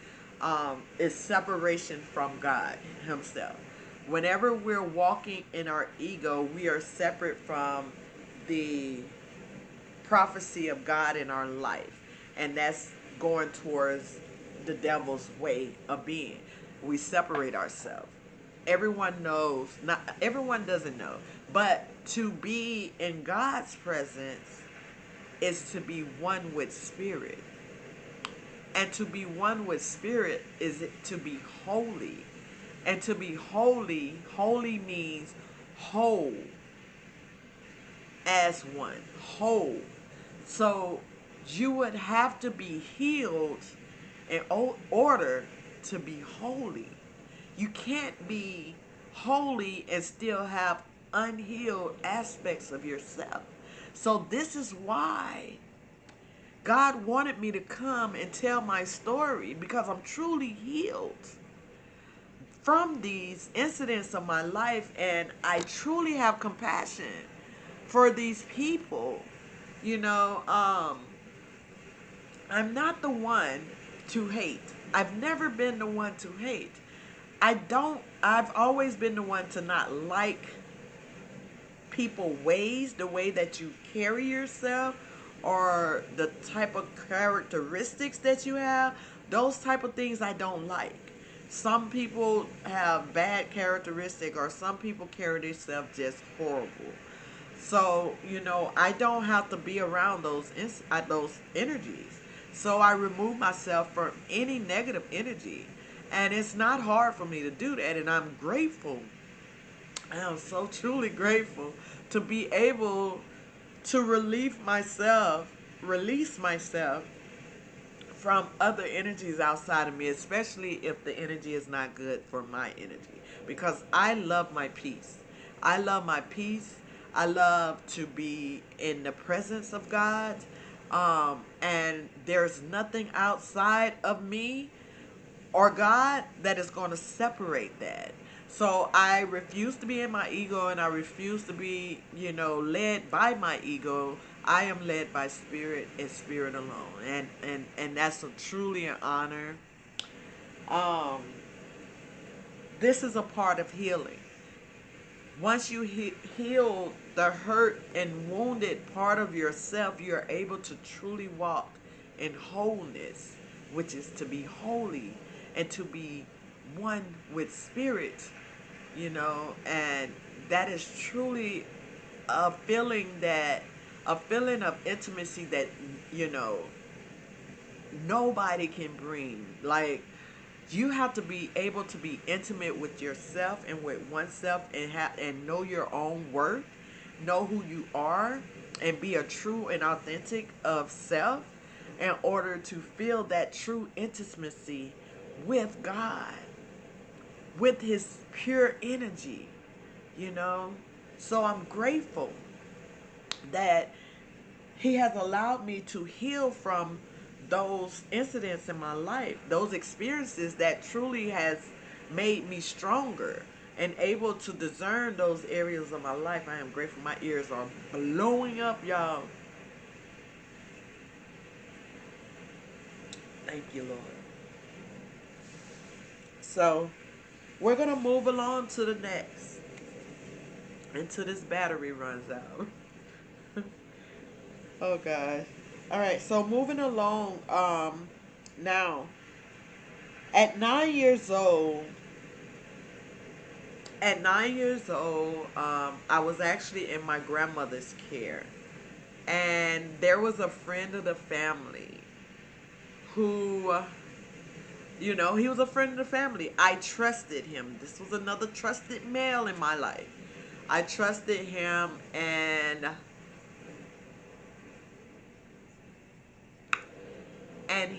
it's separation from God Himself. Whenever we're walking in our ego, we are separate from the prophecy of God in our life, and that's going towards the devil's way of being. We separate ourselves. Everyone knows, not everyone doesn't know, but to be in God's presence is to be one with spirit. And to be one with spirit is to be holy. And to be holy, holy means whole as one, whole. So you would have to be healed in order to be holy. You can't be holy and still have unhealed aspects of yourself. So this is why God wanted me to come and tell my story, because I'm truly healed from these incidents of my life, and I truly have compassion for these people. You know, I'm not the one to hate. I've never been the one to hate. I've always been the one to not like people ways, the way that you carry yourself, or the type of characteristics that you have. Those type of things I don't like. Some people have bad characteristic, or some people carry themselves just horrible. So, I don't have to be around those energies. So I remove myself from any negative energy. And it's not hard for me to do that, and I'm grateful. I am so truly grateful to be able to release myself from other energies outside of me, especially if the energy is not good for my energy. Because I love my peace. I love my peace. I love to be in the presence of God. And there's nothing outside of me or God that is going to separate that. So I refuse to be in my ego, and I refuse to be, led by my ego. I am led by spirit and spirit alone. And that's truly an honor. Um, this is a part of healing. Once you heal the hurt and wounded part of yourself, you're able to truly walk in wholeness, which is to be holy and to be one with spirit, and that is truly a feeling of intimacy that, you know, nobody can bring. Like, you have to be able to be intimate with yourself and with oneself, and know your own worth, know who you are, and be a true and authentic of self in order to feel that true intimacy with God, with his pure energy, you know. So I'm grateful that he has allowed me to heal from those incidents in my life, those experiences that truly has made me stronger and able to discern those areas of my life. I am grateful. My ears are blowing up, y'all. Thank you, Lord. So we're going to move along to the next until this battery runs out. Oh, gosh. All right, so moving along, now, at 9 years old, I was actually in my grandmother's care. And there was a friend of the family who, he was a friend of the family. I trusted him. This was another trusted male in my life. I trusted him, and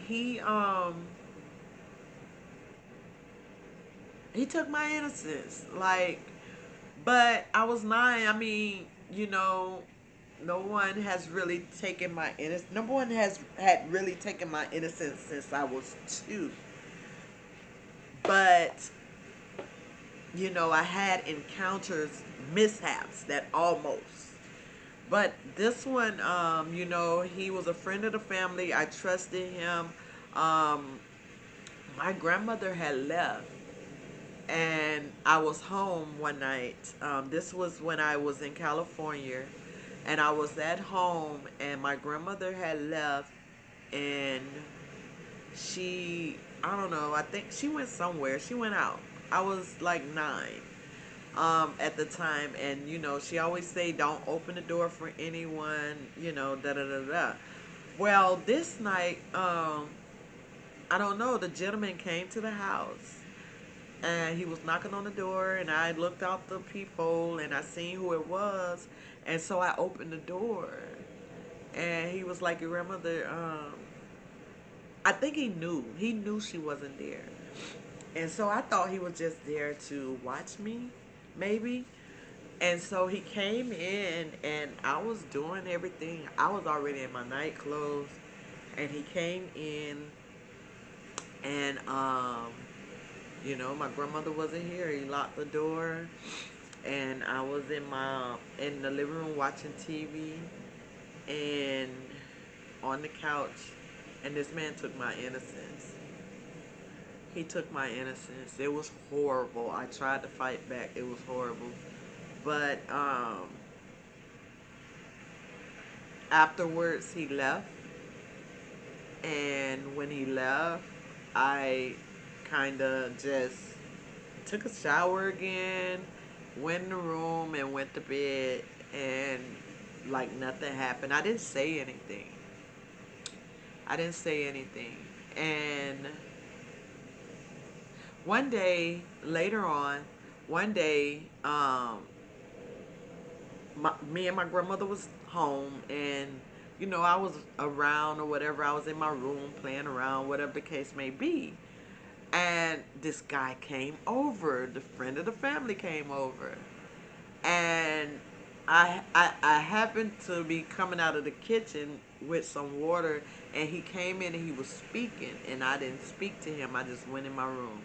he took my innocence. Like, but I was 9. I mean, no one has really taken my innocence. No one had really taken my innocence since I was 2. But, I had encounters, mishaps that almost. But this one, he was a friend of the family. I trusted him. My grandmother had left, and I was home one night. This was when I was in California, and I was at home, and my grandmother had left, and I don't know, I think she went somewhere. She went out. I was like 9 at the time, and she always say, don't open the door for anyone, da da da da. Well, this night, I don't know, the gentleman came to the house, and he was knocking on the door, and I looked out the peephole, and I seen who it was, and so I opened the door, and he was like, your grandmother, I think he knew. He knew she wasn't there. And so I thought he was just there to watch me, maybe. And so he came in and I was doing everything. I was already in my night clothes. And he came in and my grandmother wasn't here. He locked the door and I was in the living room watching TV and on the couch, and this man took my innocence. He took my innocence. It was horrible. I tried to fight back. It was horrible. But afterwards he left, and when he left, I kind of just took a shower again, went in the room and went to bed, and like nothing happened. I didn't say anything. I didn't say anything. And one day, later on, one day, me and my grandmother was home, and I was around or whatever. I was in my room playing around, whatever the case may be. And this guy came over. The friend of the family came over, and I happened to be coming out of the kitchen with some water, and he came in and he was speaking, and I didn't speak to him. I just went in my room.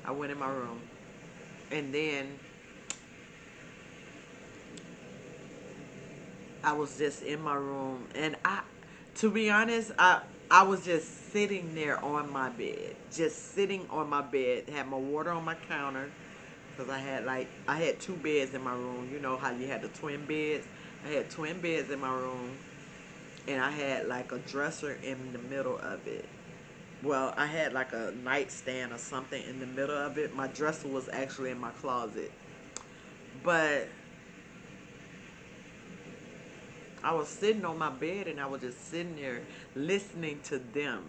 I went in my room, and then I was just in my room, and to be honest, I was just sitting there on my bed, just sitting on my bed, had my water on my counter, because I had two beds in my room. You know how you had the twin beds? I had twin beds in my room, and I had like a dresser in the middle of it. Well, I had like a nightstand or something in the middle of it. My dresser was actually in my closet. But I was sitting on my bed and I was just sitting there listening to them.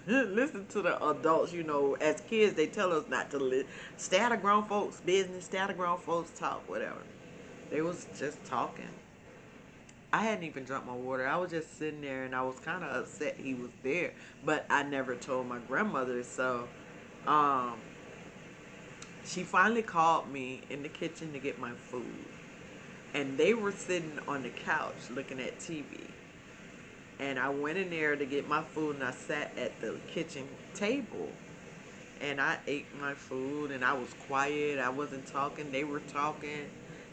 Listen to the adults. As kids, they tell us not to stay out of grown folks' business, stay out of grown folks' talk, whatever. They was just talking. I hadn't even drunk my water. I was just sitting there and I was kind of upset he was there. But I never told my grandmother. So um, she finally called me in the kitchen to get my food. And they were sitting on the couch looking at TV. And I went in there to get my food and I sat at the kitchen table. And I ate my food and I was quiet. I wasn't talking. They were talking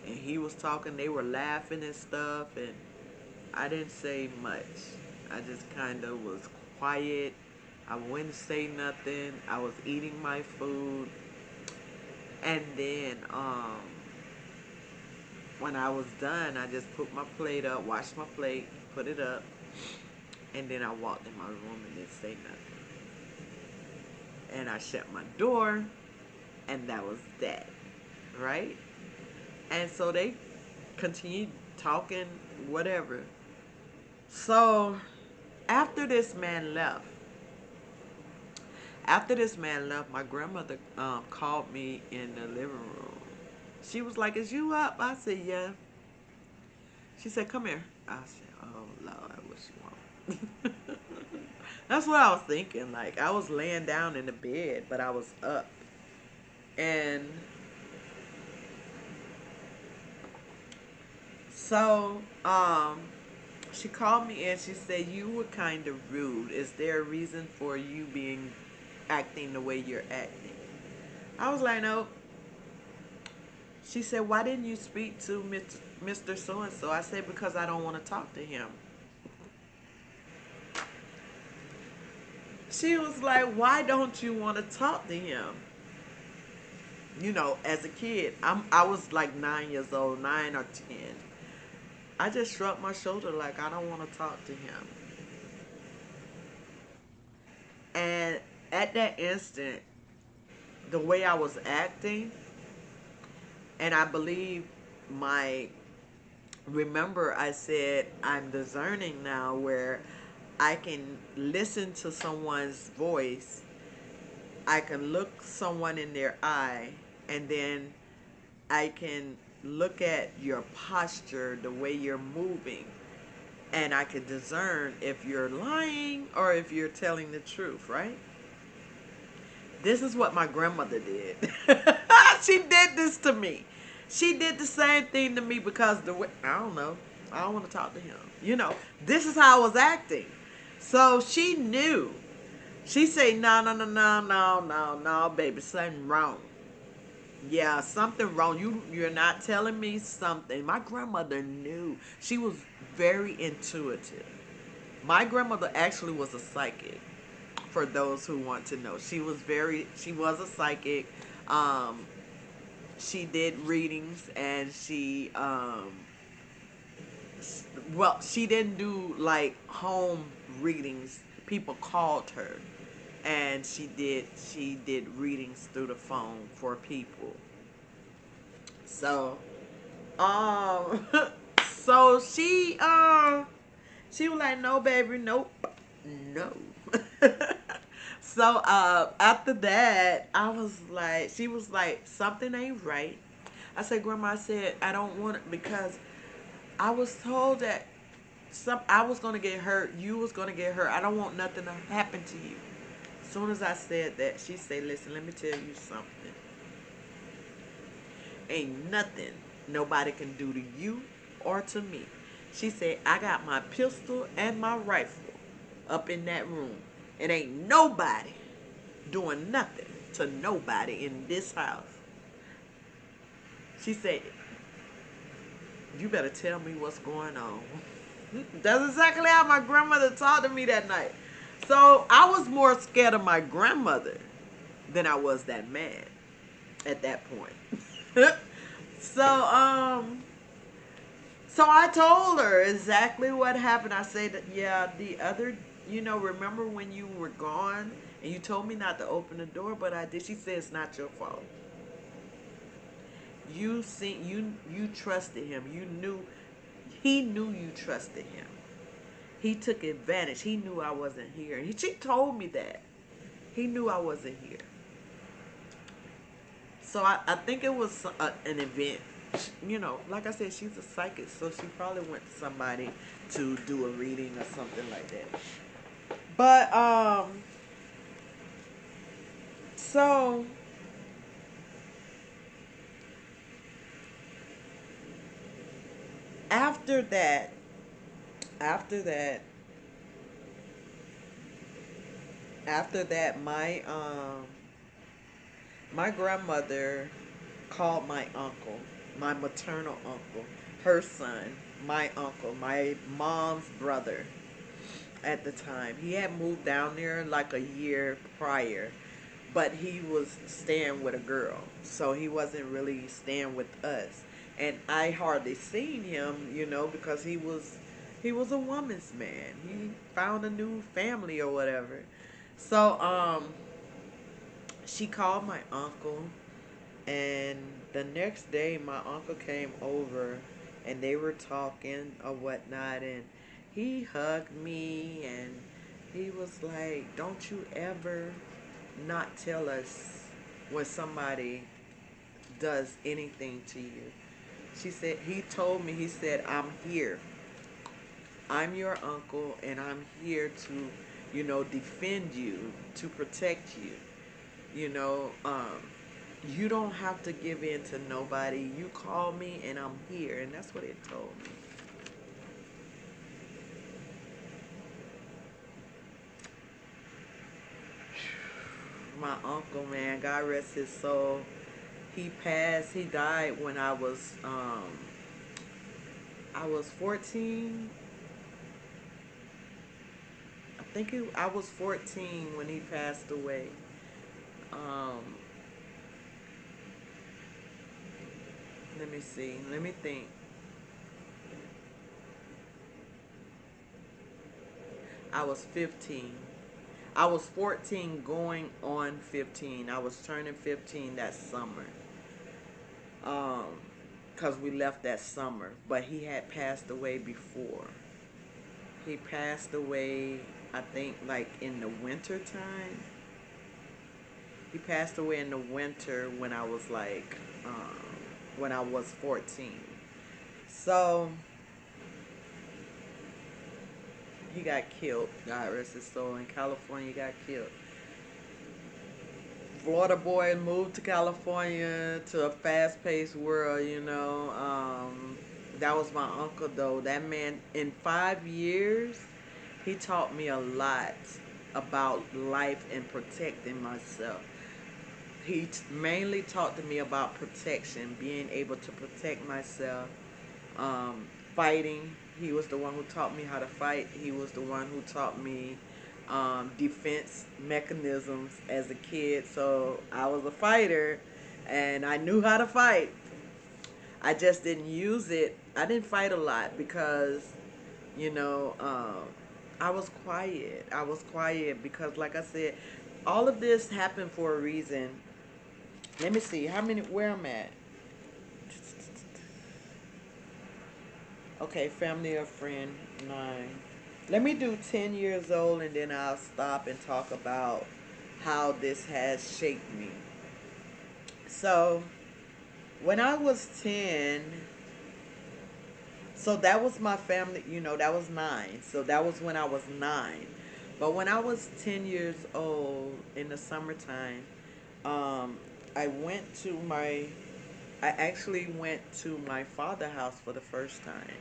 and he was talking. They were laughing and stuff. And I didn't say much. I just kind of was quiet. I wouldn't say nothing. I was eating my food. And then when I was done, I just put my plate up, washed my plate, put it up, and then I walked in my room and didn't say nothing. And I shut my door, and that was that, right? And so they continued talking, whatever. So after this man left, my grandmother called me in the living room. She was like, "Is you up?" I said, "Yeah." She said, "Come here." I said, "Oh Lord, what she want?" That's what I was thinking. Like I was laying down in the bed, but I was up. And so she called me and she said, "You were kind of rude. Is there a reason for you acting the way you're acting?" I was like, "No." She said, "Why didn't you speak to Mr. So-and-so?" I said, "Because I don't want to talk to him." She was like, "Why don't you want to talk to him?" As a kid, I was like 9 years old, 9 or 10. I just shrugged my shoulder like I don't want to talk to him. And at that instant, the way I was acting, and I believe my remember I said I'm discerning now where I can listen to someone's voice, I can look someone in their eye, and then I can look at your posture, the way you're moving, and I could discern if you're lying or if you're telling the truth, right? This is what my grandmother did. She did this to me. She did the same thing to me because the way, I don't know. I don't want to talk to him. You know, this is how I was acting. So she knew. She said, no, no, no, no, no, no, no, baby, something wrong. Yeah, something wrong. You're not telling me something. My grandmother knew. She was very intuitive. My grandmother actually was a psychic. For those who want to know, she was a psychic. Um, she did readings, and she didn't do like home readings. People called her, and she did readings through the phone for people. So, um, so she was like, no, baby, nope, no. So after that, I was like, she was like, something ain't right. I said, Grandma, I said, I don't want it because I was told that I was gonna get hurt, you was gonna get hurt. I don't want nothing to happen to you. As soon as I said that, she said, listen, let me tell you something. Ain't nothing nobody can do to you or to me. She said, I got my pistol and my rifle up in that room. It ain't nobody doing nothing to nobody in this house. She said, you better tell me what's going on. That's exactly how my grandmother talked to me that night. So I was more scared of my grandmother than I was that man at that point. so so I told her exactly what happened. I said, yeah, the other, remember when you were gone and you told me not to open the door, but I did. She said, it's not your fault. You trusted him. He knew you trusted him. He took advantage. He knew I wasn't here. She told me that. He knew I wasn't here. So I think it was an event. Like I said, she's a psychic, so she probably went to somebody to do a reading or something like that. But so after that, after that, after that, my grandmother called my uncle, my maternal uncle, her son, my uncle, my mom's brother at the time. He had moved down there like a year prior, but he was staying with a girl, so he wasn't really staying with us. And I hardly seen him, because he was a woman's man. He found a new family or whatever. So she called my uncle, and the next day my uncle came over, and they were talking or whatnot, and he hugged me, and he was like, don't you ever not tell us when somebody does anything to you. He told me, he said, I'm here. I'm your uncle, and I'm here to, defend you, to protect you. You know, um, you don't have to give in to nobody. You call me, and I'm here. And that's what it told me. My uncle, man, God rest his soul. He died when I was 14. I was 14 when he passed away. Um, Let me see. Let me think. I was 15. I was 14 going on 15. I was turning 15 that summer. Um, because we left that summer. But he had passed away before. He passed away, I think, like in the winter time. He passed away in the winter when I was 14. So he got killed. God rest his soul. In California, he got killed. Florida boy moved to California to a fast-paced world. That was my uncle though. That man, in 5 years, he taught me a lot about life and protecting myself. He mainly taught to me about protection, being able to protect myself, um, fighting. He was the one who taught me how to fight. He was the one who taught me defense mechanisms as a kid. So I was a fighter and I knew how to fight. I just didn't use it. I didn't fight a lot because, you know, I was quiet. I was quiet because, like I said, all of this happened for a reason. Let me see where I'm at. Okay, family or friend, 9. Let me do 10 years old and then I'll stop and talk about how this has shaped me. So, when I was 10, so that was my family, that was 9. So that was when I was 9. But when I was 10 years old in the summertime, um, I went to my, I actually went to my father's house for the first time.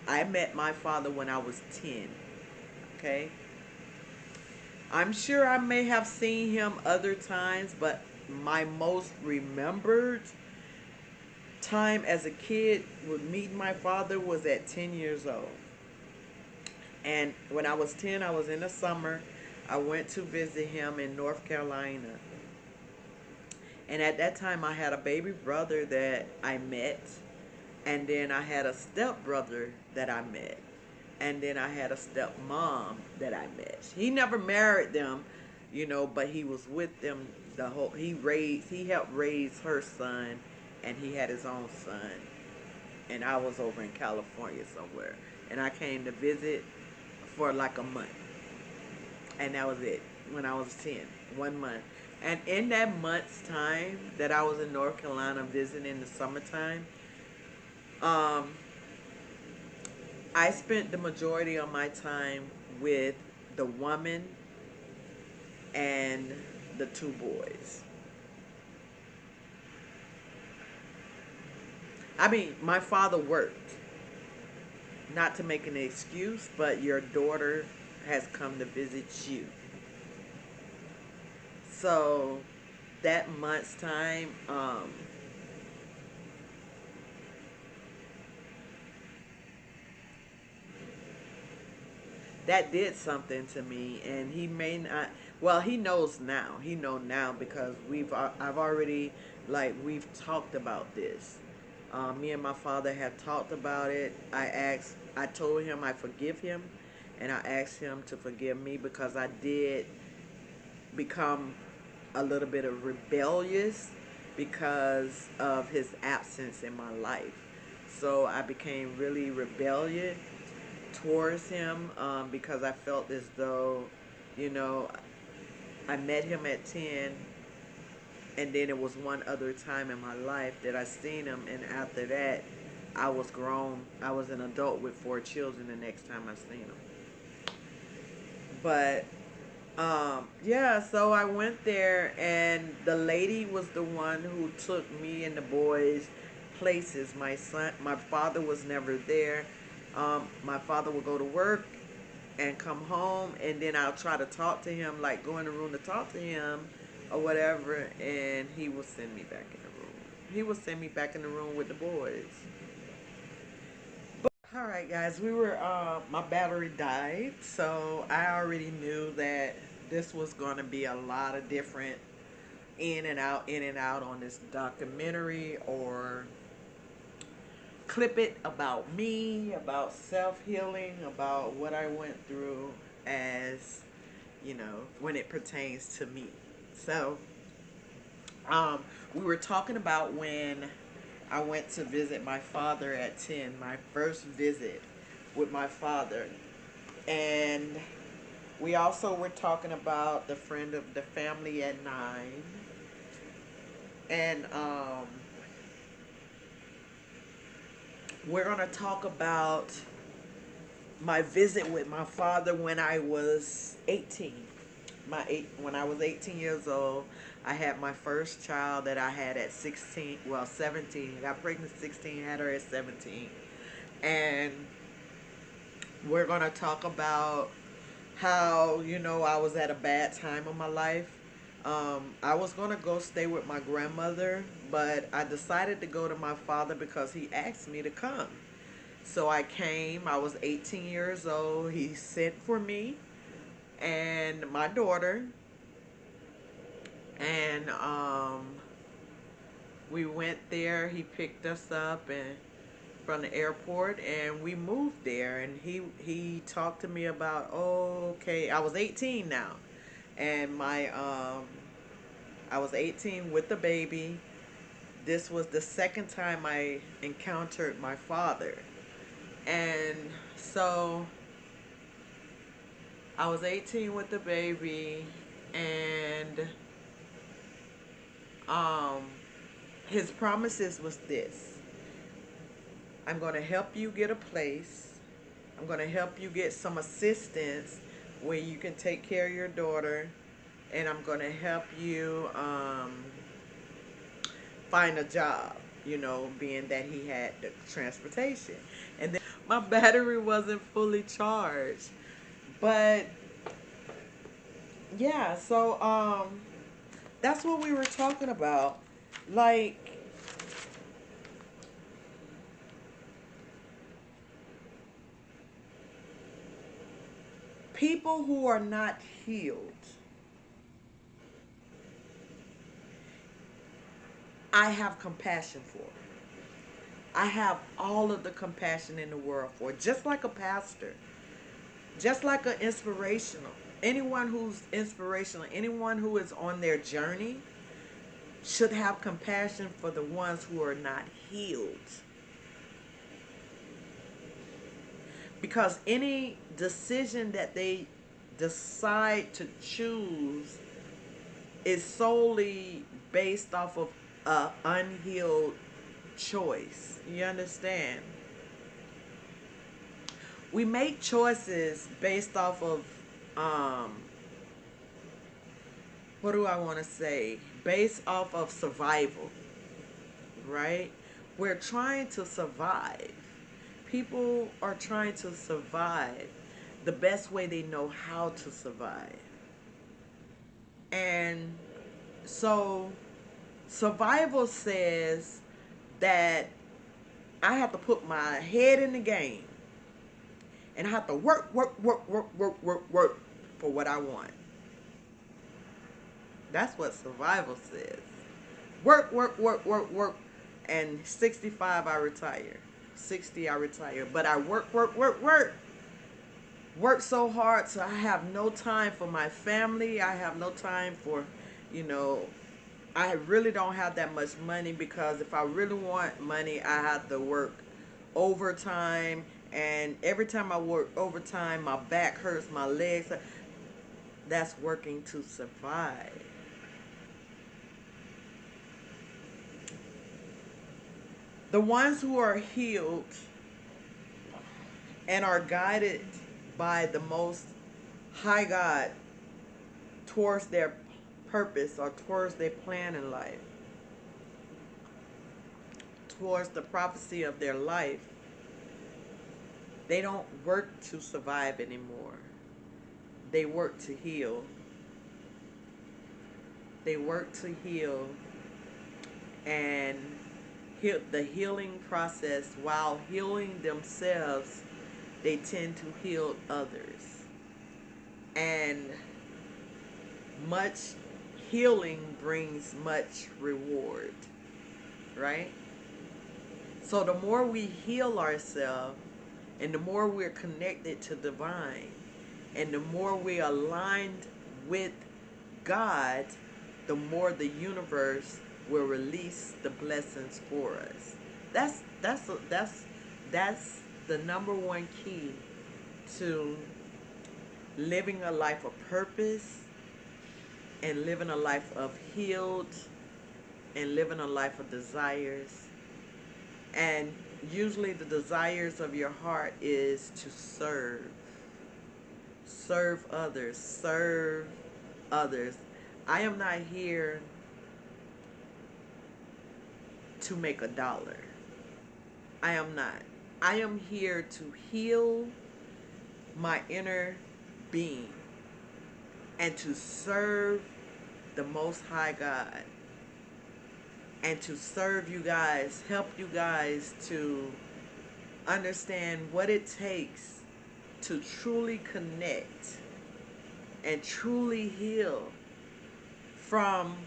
I met my father when I was 10. Okay? I'm sure I may have seen him other times, but my most remembered time as a kid with meeting my father was at 10 years old. And when I was 10, I was in the summer. I went to visit him in North Carolina. And at that time, I had a baby brother that I met. And then I had a stepbrother that I met. And then I had a stepmom that I met. He never married them, but he was with them he helped raise her son, and he had his own son. And I was over in California somewhere. And I came to visit for like a month. And that was it when I was 10, 1 month. And in that month's time that I was in North Carolina visiting in the summertime, I spent the majority of my time with the woman and the 2 boys. I mean, my father worked. Not to make an excuse, but your daughter has come to visit you. So that month's time, that did something to me, and he may not. Well, he knows now. He know now because I've already, like, we've talked about this. Me and my father have talked about it. I told him I forgive him, and I asked him to forgive me because I did become a little bit of rebellious because of his absence in my life. So I became really rebellious towards him because I felt as though, you know, I met him at 10, and then it was one other time in my life that I seen him, and after that, I was grown. I was an adult with 4 children the next time I seen him. But yeah, so I went there, and the lady was the one who took me and the boys places. My father was never there. My father would go to work and come home, and then I'll try to talk to him, like go in the room to talk to him or whatever, and he would send me back in the room. He would send me back in the room with the boys. All right, guys, my battery died, so I already knew that this was going to be a lot of different in and out on this documentary or clip it about me, about self-healing, about what I went through as, when it pertains to me. So, we were talking about when I went to visit my father at 10, my first visit with my father. And we also were talking about the friend of the family at 9. And we're going to talk about my visit with my father when I was 18. When I was 18 years old, I had my first child that I had at 16, well 17. I got pregnant at 16, had her at 17. And we're going to talk about how, I was at a bad time of my life. I was going to go stay with my grandmother, but I decided to go to my father because he asked me to come. So I came. I was 18 years old. He sent for me and my daughter. And we went there. He picked us up and from the airport, and we moved there. And he talked to me about, oh, okay, I was 18 now, and I was 18 with the baby. This was the second time I encountered my father, and so I was 18 with the baby, and um, his promises was this: I'm going to help you get a place. I'm going to help you get some assistance where you can take care of your daughter. And I'm going to help you find a job, being that he had the transportation. And then my battery wasn't fully charged. But, yeah, so that's what we were talking about. Like, people who are not healed, I have compassion for. I have all of the compassion in the world for. Just like a pastor, just like an inspirational. Anyone who's inspirational, anyone who is on their journey should have compassion for the ones who are not healed. Because any decision that they decide to choose is solely based off of a unhealed choice. You understand? We make choices based off of what do I want to say? Based off of survival, right? We're trying to survive. People are trying to survive the best way they know how to survive. And so survival says that I have to put my head in the game and I have to work for what I want. That's what survival says. Work. And 65 I retire. 60 I retire. But I work. Work so hard so I have no time for my family. I have no time for, you know, I really don't have that much money because if I really want money, I have to work overtime. And every time I work overtime, my back hurts, my legs hurt. That's working to survive. The ones who are healed and are guided by the Most High God towards their purpose or towards their plan in life, towards the prophecy of their life, they don't work to survive anymore. They work to heal. They work to heal, and the healing process, while healing themselves, they tend to heal others. And much healing brings much reward, right? So the more we heal ourselves, and the more we're connected to divine, and the more we're aligned with God, the more the universe will release the blessings for us. That's the number one key to living a life of purpose and living a life of healed and living a life of desires and Usually the desires of your heart is to serve others, serve others. I am not here to make a dollar. I am not. I am here to heal my inner being and to serve the Most High God and to serve you guys, help you guys to understand what it takes to truly connect and truly heal from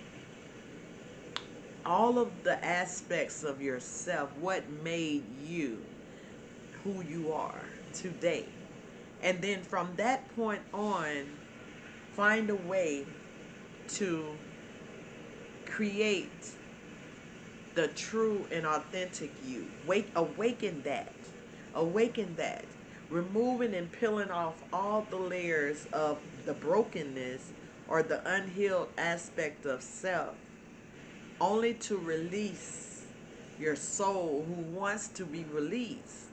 all of the aspects of yourself, what made you who you are today. And then from that point on, find a way to create the true and authentic you. Awaken that. Awaken that. Removing and peeling off all the layers of the brokenness or the unhealed aspect of self, only to release your soul who wants to be released.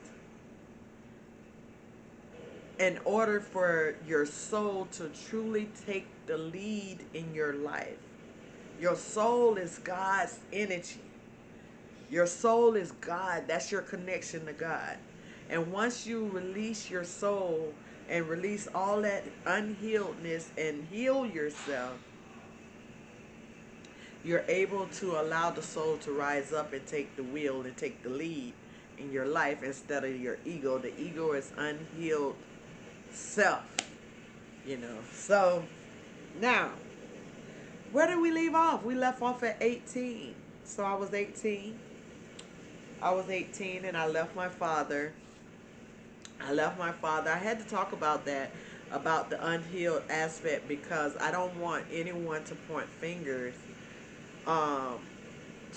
In order for your soul to truly take the lead in your life. Your soul is God's energy. Your soul is God. That's your connection to God. And once you release your soul and release all that unhealedness and heal yourself, you're able to allow the soul to rise up and take the wheel and take the lead in your life instead of your ego. The ego is unhealed self, you know. So now, where did we leave off? We left off at 18. So I was 18. I was 18 and I left my father. I had to talk about that, about the unhealed aspect, because I don't want anyone to point fingers um,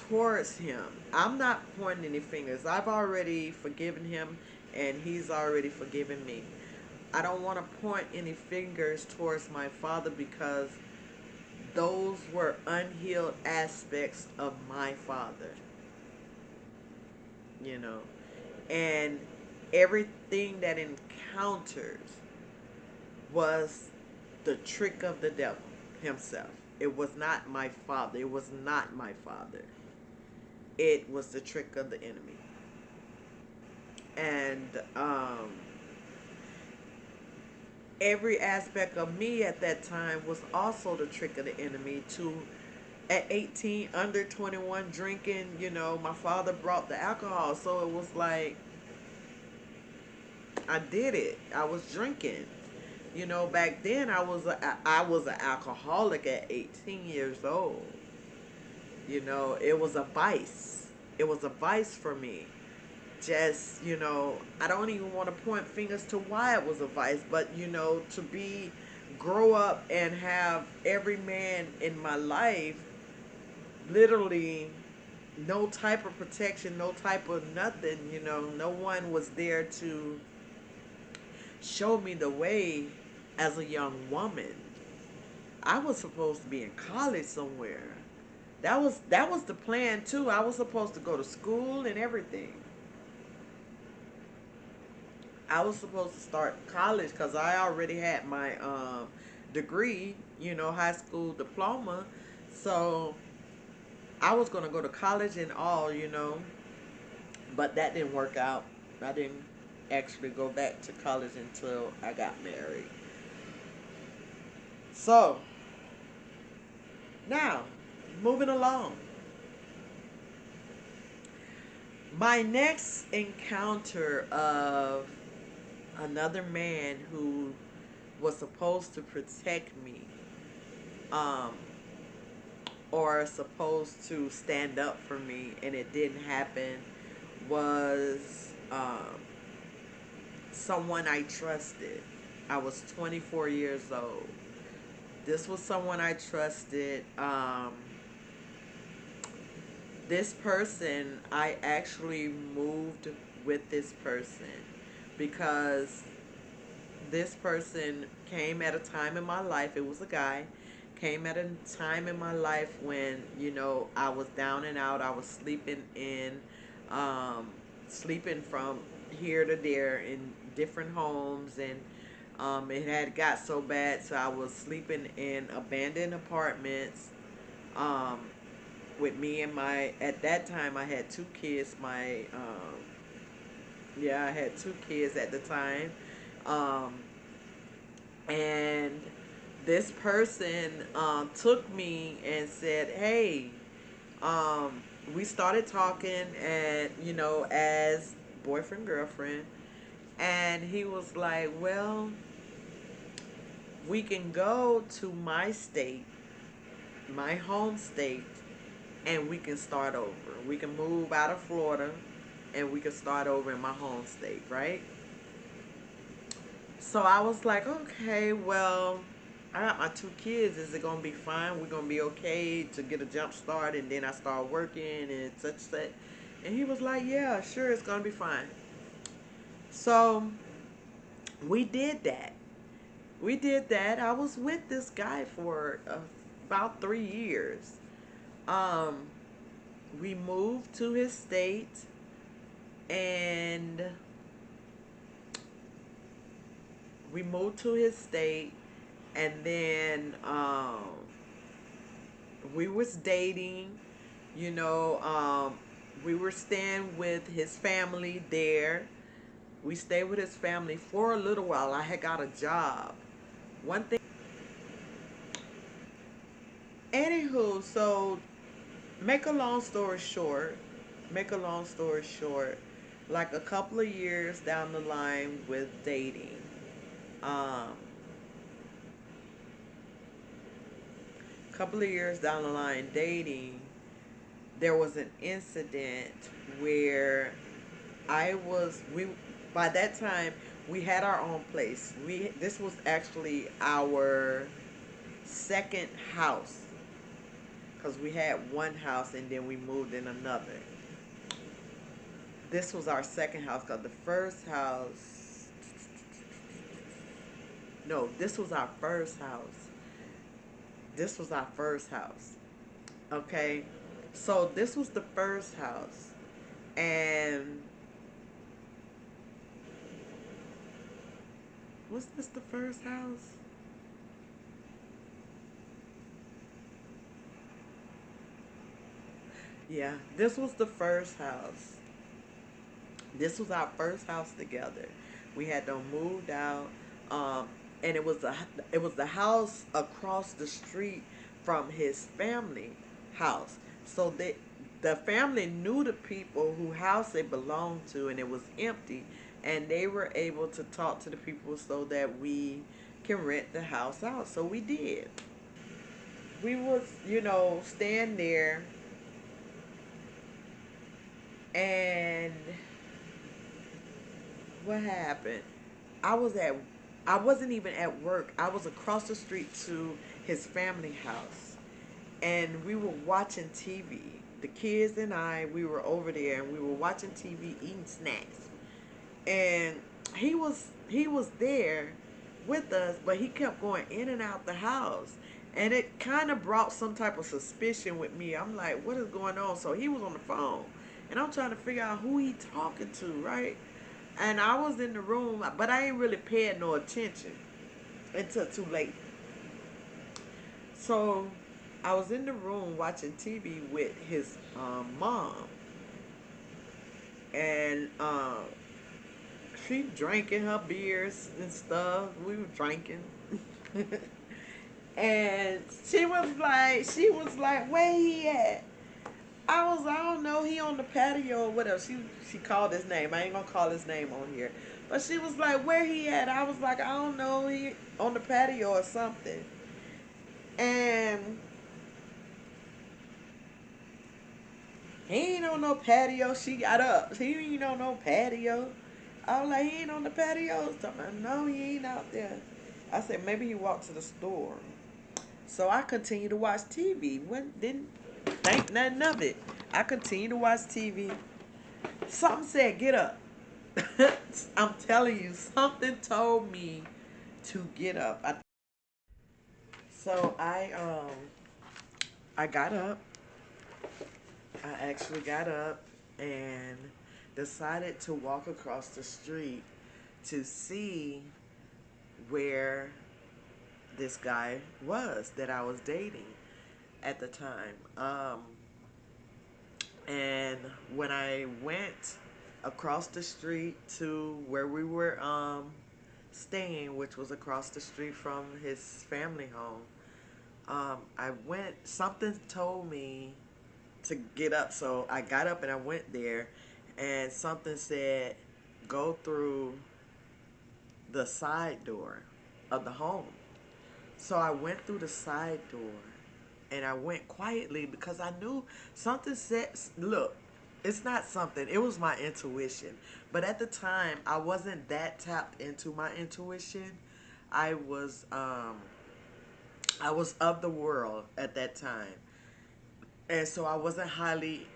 towards him. I'm not pointing any fingers. I've already forgiven him and he's already forgiven me. I don't want to point any fingers towards my father because those were unhealed aspects of my father, you know. And everything that encounters was the trick of the devil himself. It was not my father. It was not my father. It was the trick of the enemy. And every aspect of me at that time was also the trick of the enemy. To at 18, under 21, drinking, you know, my father brought the alcohol, so it was like I did it. I was drinking. You know, back then I was an alcoholic at 18 years old. You know, it was a vice. It was a vice for me. Just, you know, I don't even want to point fingers to why it was a vice, but, you know, grow up and have every man in my life literally no type of protection, no type of nothing, you know, no one was there to show me the way as a young woman. I was supposed to be in college somewhere. That was the plan too. I was supposed to go to school and everything. I was supposed to start college because I already had my degree, you know, high school diploma. So I was going to go to college and all, you know, but that didn't work out. I didn't actually go back to college until I got married. So now, moving along. My next encounter of another man who was supposed to protect me, um, or supposed to stand up for me, and it didn't happen, was someone I trusted. I was 24 years old. This was someone I trusted. This person, I actually moved with this person because this person came at a time in my life. It was a guy. Came at a time in my life when, you know, I was down and out. I was sleeping in sleeping from here to there in different homes, and it had got so bad, so I was sleeping in abandoned apartments. Um, with me and my, at that time I had two kids. Yeah, I had two kids at the time. Um, and this person took me and said, "Hey," um, we started talking, and as boyfriend girlfriend, and he was like, "Well, we can go to my state, my home state, and we can start over. We can move out of Florida, and we can start over in my home state, right?" So I was like, "Okay, well, I got my two kids. Is it gonna be fine? We're gonna be okay to get a jump start, and then I start working and such that." And he was like, "Yeah, sure, it's gonna be fine." So we did that. We did that. I was with this guy for about 3 years. Um, we moved to his state, and we moved to his state, and then we was dating. You know, we were staying with his family there. We stayed with his family for a little while. I had got a job. One thing. Anywho, so make a long story short, like a couple of years down the line with dating, um, couple of years down the line dating, there was an incident where we by that time we had our own place. This was actually our second house, because we had one house and then we moved in another. This was our second house, because the first house, no, this was our first house. This was our first house. Okay. So this was the first house. And was this the first house? Yeah, this was the first house. This was our first house together. We had them moved out, um, and it was the house across the street from his family house. So the family knew the people who house it belonged to, and it was empty, and they were able to talk to the people so that we can rent the house out. So we did. We was staying there, and what happened? I was at I wasn't even at work. I was across the street to his family house, and we were watching TV. The kids and I, we were over there, and we were watching TV, eating snacks. And he was there with us, but he kept going in and out the house. And it kind of brought some type of suspicion with me. I'm like, what is going on? So he was on the phone, and I'm trying to figure out who he talking to, right? And I was in the room, but I ain't really paying no attention until too late. So I was in the room watching TV with his mom, and she drinking her beers and stuff. We were drinking. And she was like, where he at? I don't know, he on the patio or whatever. She called his name. I ain't gonna call his name on here. But she was like, where he at? I was like, I don't know, he on the patio or something. And he ain't on no patio. She got up. He ain't on no patio. I was like, he ain't on the patio. No, he ain't out there. I said, maybe he walked to the store. So I continued to watch TV. Didn't think nothing of it. I continued to watch TV. Something said, get up. I'm telling you, something told me to get up. So I got up. I actually got up, and decided to walk across the street to see where this guy was that I was dating at the time. And when I went across the street to where we were staying, which was across the street from his family home, something told me to get up. So I got up and I went there, and something said, go through the side door of the home. So I went through the side door and I went quietly because I knew something said, look, it's not something, it was my intuition. But at the time, I wasn't that tapped into my intuition. I was of the world at that time. And so I wasn't highly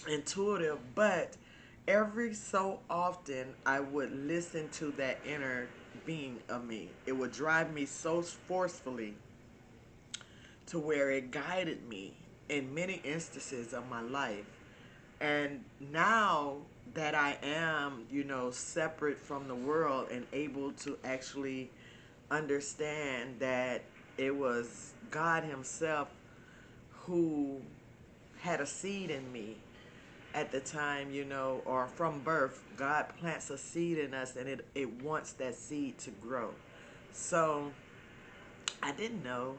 intuitive, but every so often I would listen to that inner being of me. It would drive me so forcefully to where it guided me in many instances of my life. And now that I am, separate from the world and able to actually understand that it was God Himself who had a seed in me at the time, or from birth, God plants a seed in us and it wants that seed to grow. So I didn't know,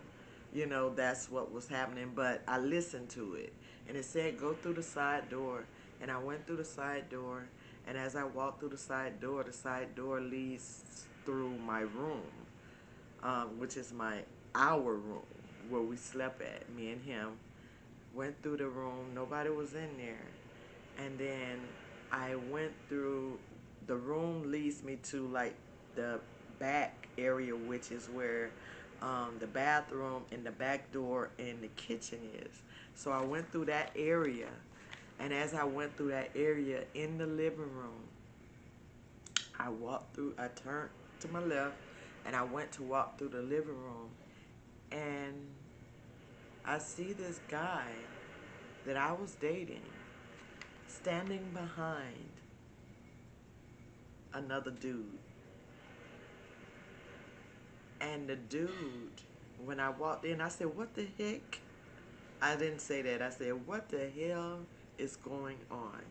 that's what was happening, but I listened to it. And it said, go through the side door. And I went through the side door. And as I walked through the side door leads through my room, which is our room where we slept at, me and him. Went through the room. Nobody was in there. And then I went through, the room leads me to like the back area, which is where the bathroom and the back door and the kitchen is. So I went through that area. And as I went through that area in the living room, I turned to my left and I went to walk through the living room. And I see this guy that I was dating standing behind another dude. And the dude, when I walked in, I said, what the heck? I didn't say that. I said, what the hell is going on?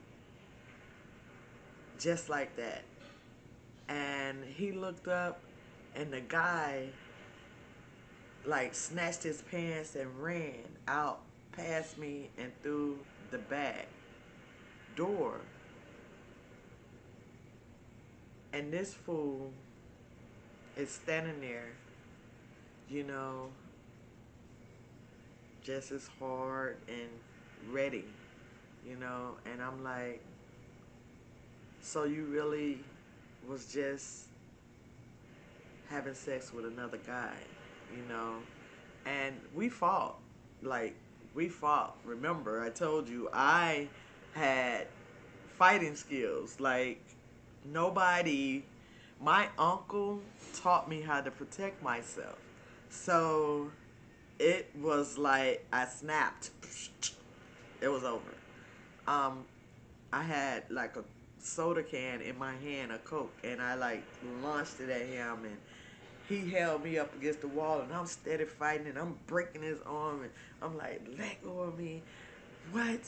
Just like that. And he looked up, and the guy like snatched his pants and ran out past me and through the back door. And this fool is standing there, just as hard and ready, and I'm like, so you really was just having sex with another guy, and we fought. Remember, I told you I had fighting skills like nobody. My uncle taught me how to protect myself. So it was like I snapped. It was over. I had like a soda can in my hand, a Coke, and I like launched it at him, and he held me up against the wall, and I'm steady fighting, and I'm breaking his arm, and I'm like, let go of me. What?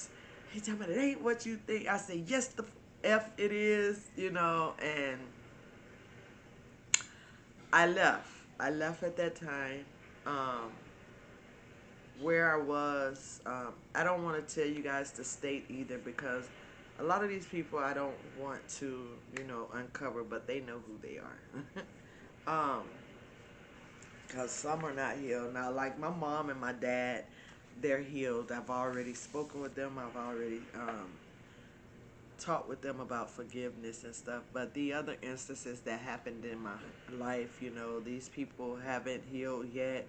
He told me, it ain't what you think. I said, yes, the F it is, and I left. I left at that time. Where I was, I don't want to tell you guys the state either, because a lot of these people I don't want to, uncover, but they know who they are. Because some are not healed. Now, like my mom and my dad, they're healed. I've already spoken with them. I've already talked with them about forgiveness and stuff. But the other instances that happened in my life, these people haven't healed yet.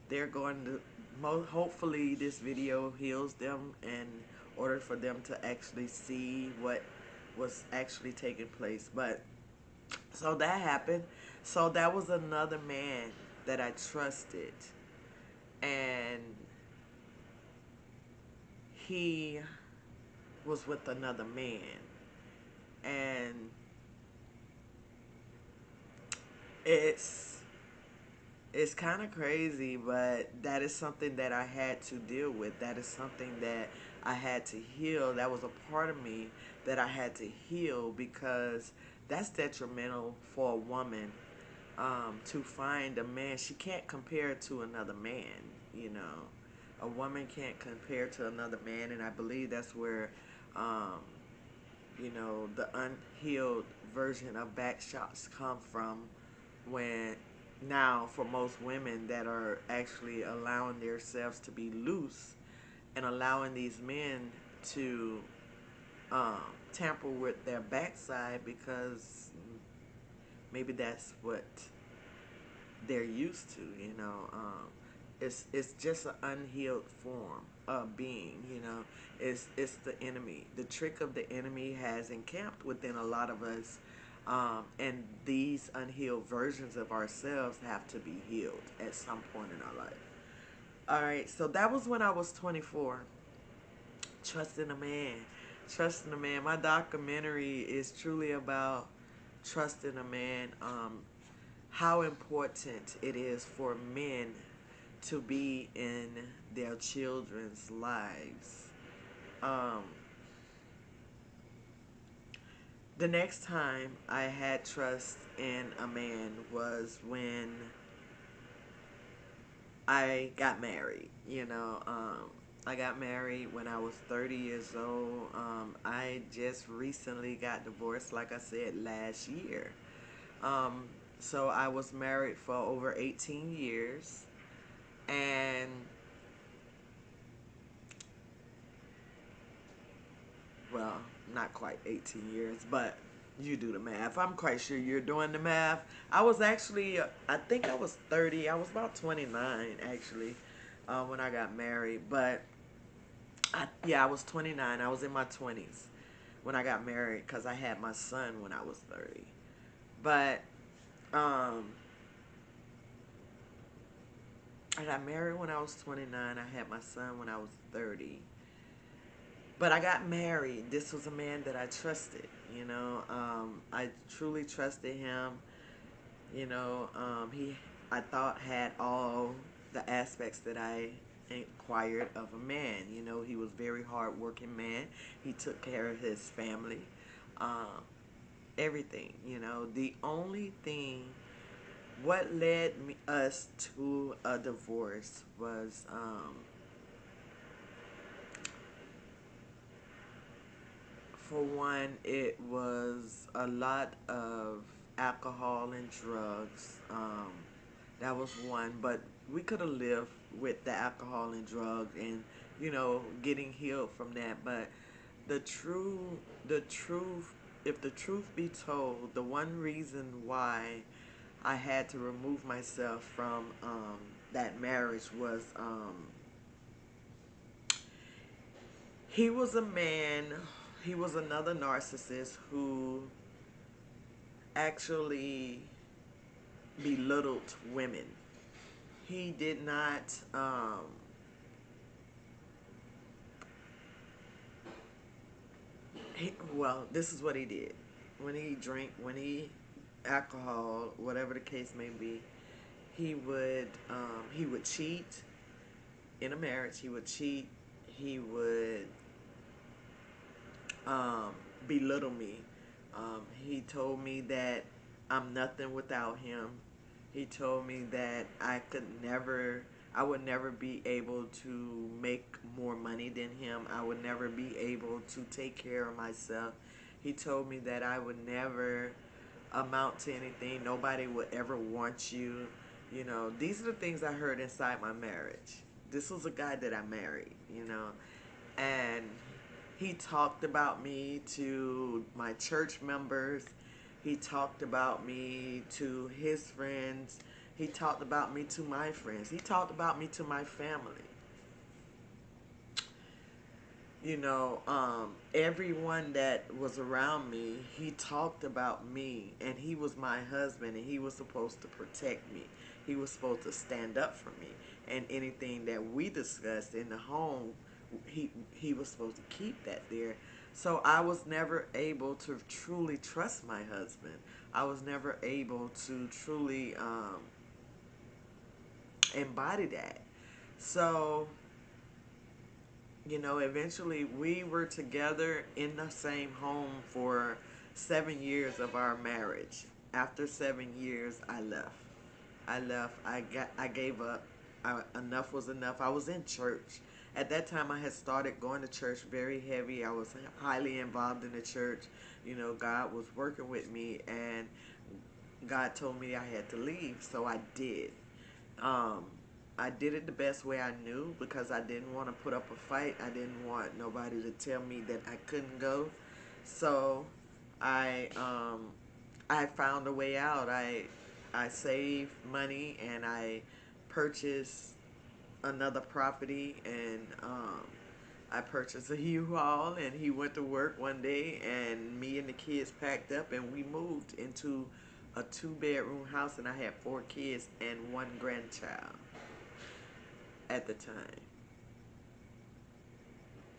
They're going to, hopefully this video heals them in order for them to actually see what was actually taking place. But so that happened. So that was another man that I trusted, and he was with another man. And it's it's kind of crazy, but that is something that I had to deal with. That is something that I had to heal. That was a part of me that I had to heal, because that's detrimental for a woman, to find a man. She can't compare to another man, you know. A woman can't compare to another man, and I believe that's where, um, the unhealed version of back shots come from, when now for most women that are actually allowing themselves to be loose and allowing these men to um, tamper with their backside, because maybe that's what they're used to, it's just an unhealed form of being, it's the enemy. The trick of the enemy has encamped within a lot of us, and these unhealed versions of ourselves have to be healed at some point in our life. All right, so that was when I was 24. Trusting a man. Trusting a man. My documentary is truly about trusting a man. How important it is for men to be in their children's lives. Um, the next time I had trust in a man was when I got married. I got married when I was 30 years old. I just recently got divorced, like I said, last year. Um, so I was married for over 18 years. And, well, not quite 18 years, but you do the math. I'm quite sure you're doing the math. I was actually, I think I was 30. I was about 29, actually, when I got married. But, yeah, I was 29. I was in my 20s when I got married, because I had my son when I was 30. But, um, I got married when I was 29. I had my son when I was 30. But I got married. This was a man that I trusted, I truly trusted him. He, I thought, had all the aspects that I inquired of a man. He was a very hard-working man. He took care of his family, um, everything. The only thing, what led us to a divorce was, for one, it was a lot of alcohol and drugs. That was one, but we could have lived with the alcohol and drugs, and getting healed from that. But the true, the truth, if the truth be told, the one reason why I had to remove myself from that marriage was, he was a man, he was another narcissist who actually belittled women. He did not, well, this is what he did. When he drank, when he, alcohol, whatever the case may be, he would cheat in a marriage. He would cheat. He would um, belittle me. He told me that I'm nothing without him. He told me that I would never be able to make more money than him. I would never be able to take care of myself. He told me that I would never amount to anything. Nobody would ever want you. These are the things I heard inside my marriage. This was a guy that I married, and he talked about me to my church members. He talked about me to his friends. He talked about me to my friends. He talked about me to my family. Everyone that was around me, he talked about me, and he was my husband, and he was supposed to protect me. He was supposed to stand up for me, and anything that we discussed in the home, he was supposed to keep that there. So I was never able to truly trust my husband. I was never able to truly embody that. So, eventually we were together in the same home for 7 years of our marriage. After 7 years, I left. I gave up. Enough was enough. I was in church. At that time, I had started going to church very heavy. I was highly involved in the church. God was working with me, and God told me I had to leave, so I did. Um, I did it the best way I knew because I didn't want to put up a fight. I didn't want nobody to tell me that I couldn't go. So I I found a way out. I saved money and I purchased another property, and I purchased a U-Haul, and he went to work one day, and me and the kids packed up and we moved into a 2-bedroom house, and I had 4 kids and one grandchild at the time.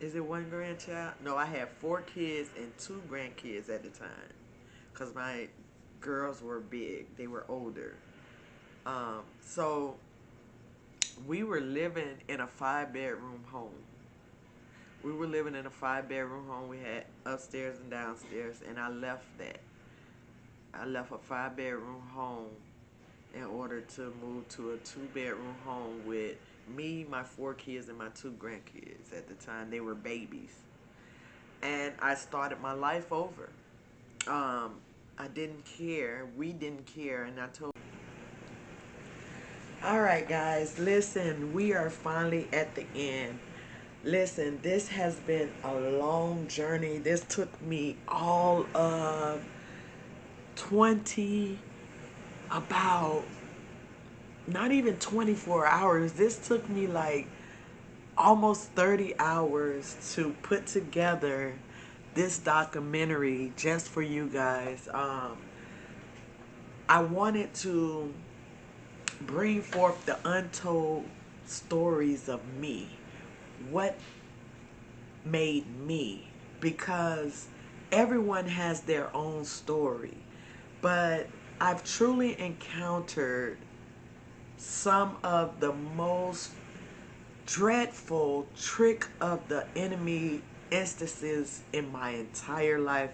Is it one grandchild? No, I had 4 kids and 2 grandkids at the time because my girls were big. They were older. So we were living in a 5-bedroom home. We were living in a 5-bedroom home. We had upstairs and downstairs, and I left that. I left a 5-bedroom home in order to move to a 2-bedroom home with me, my 4 kids, and my 2 grandkids. At the time, they were babies. And I started my life over. I didn't care. We didn't care. And I told. All right, guys, listen, we are finally at the end. Listen, this has been a long journey. This took me all of 20, about not even 24 hours. This took me like almost 30 hours to put together this documentary just for you guys. I wanted to bring forth the untold stories of me. What made me? Because everyone has their own story. But I've truly encountered some of the most dreadful trick of the enemy instances in my entire life.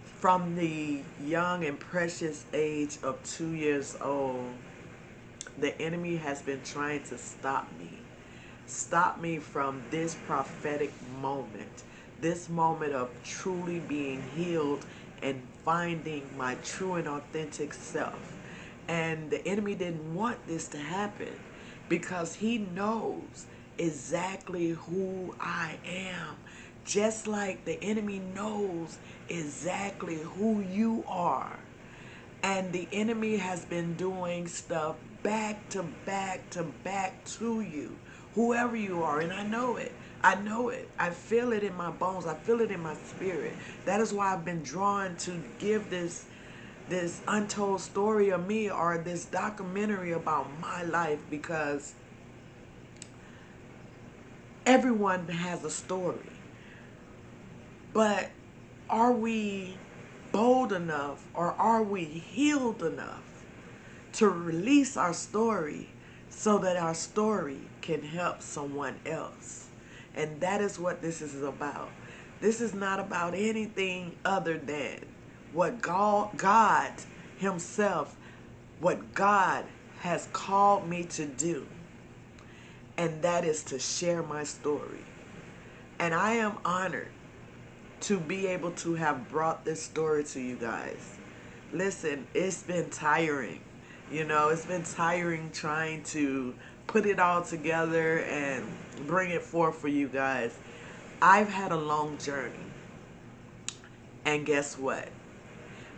From the young and precious age of 2 years old, the enemy has been trying to stop me from this prophetic moment, this moment of truly being healed and finding my true and authentic self. And the enemy didn't want this to happen because he knows exactly who I am. Just like the enemy knows exactly who you are. And the enemy has been doing stuff back to back to back to you, whoever you are. And I know it. I know it. I feel it in my bones. I feel it in my spirit. That is why I've been drawn to give this untold story of me, or this documentary about my life, because everyone has a story. But are we bold enough, or are we healed enough to release our story so that our story can help someone else? And that is what this is about. This is not about anything other than what God himself, what God has called me to do. And that is to share my story. And I am honored to be able to have brought this story to you guys. Listen, it's been tiring. It's been tiring trying to put it all together and bring it forth for you guys. I've had a long journey. And guess what?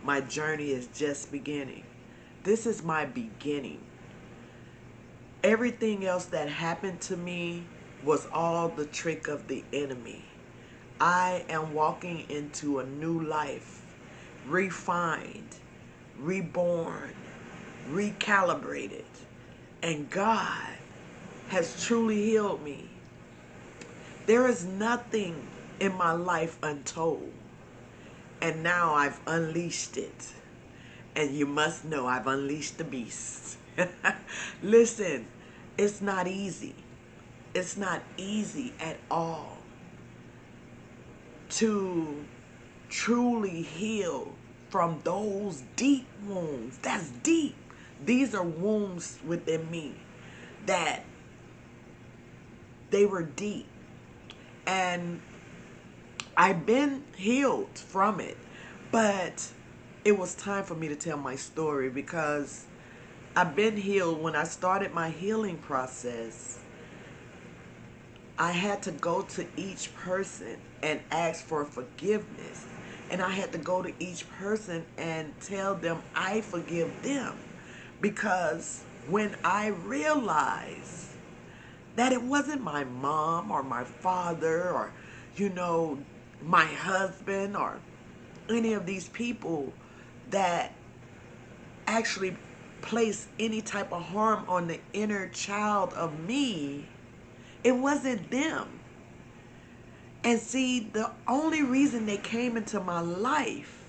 My journey is just beginning. This is my beginning. Everything else that happened to me was all the trick of the enemy. I am walking into a new life, refined, reborn, recalibrated, and God has truly healed me. There is nothing in my life untold. And now I've unleashed it. And you must know I've unleashed the beast. Listen, it's not easy. It's not easy at all to truly heal from those deep wounds. That's deep. These are wounds within me that they were deep. And I've been healed from it. But it was time for me to tell my story, because I've been healed. When I started my healing process, I had to go to each person and ask for forgiveness. And I had to go to each person and tell them I forgive them. Because when I realized that it wasn't my mom or my father or, my husband or any of these people that actually place any type of harm on the inner child of me, it wasn't them. And see, the only reason they came into my life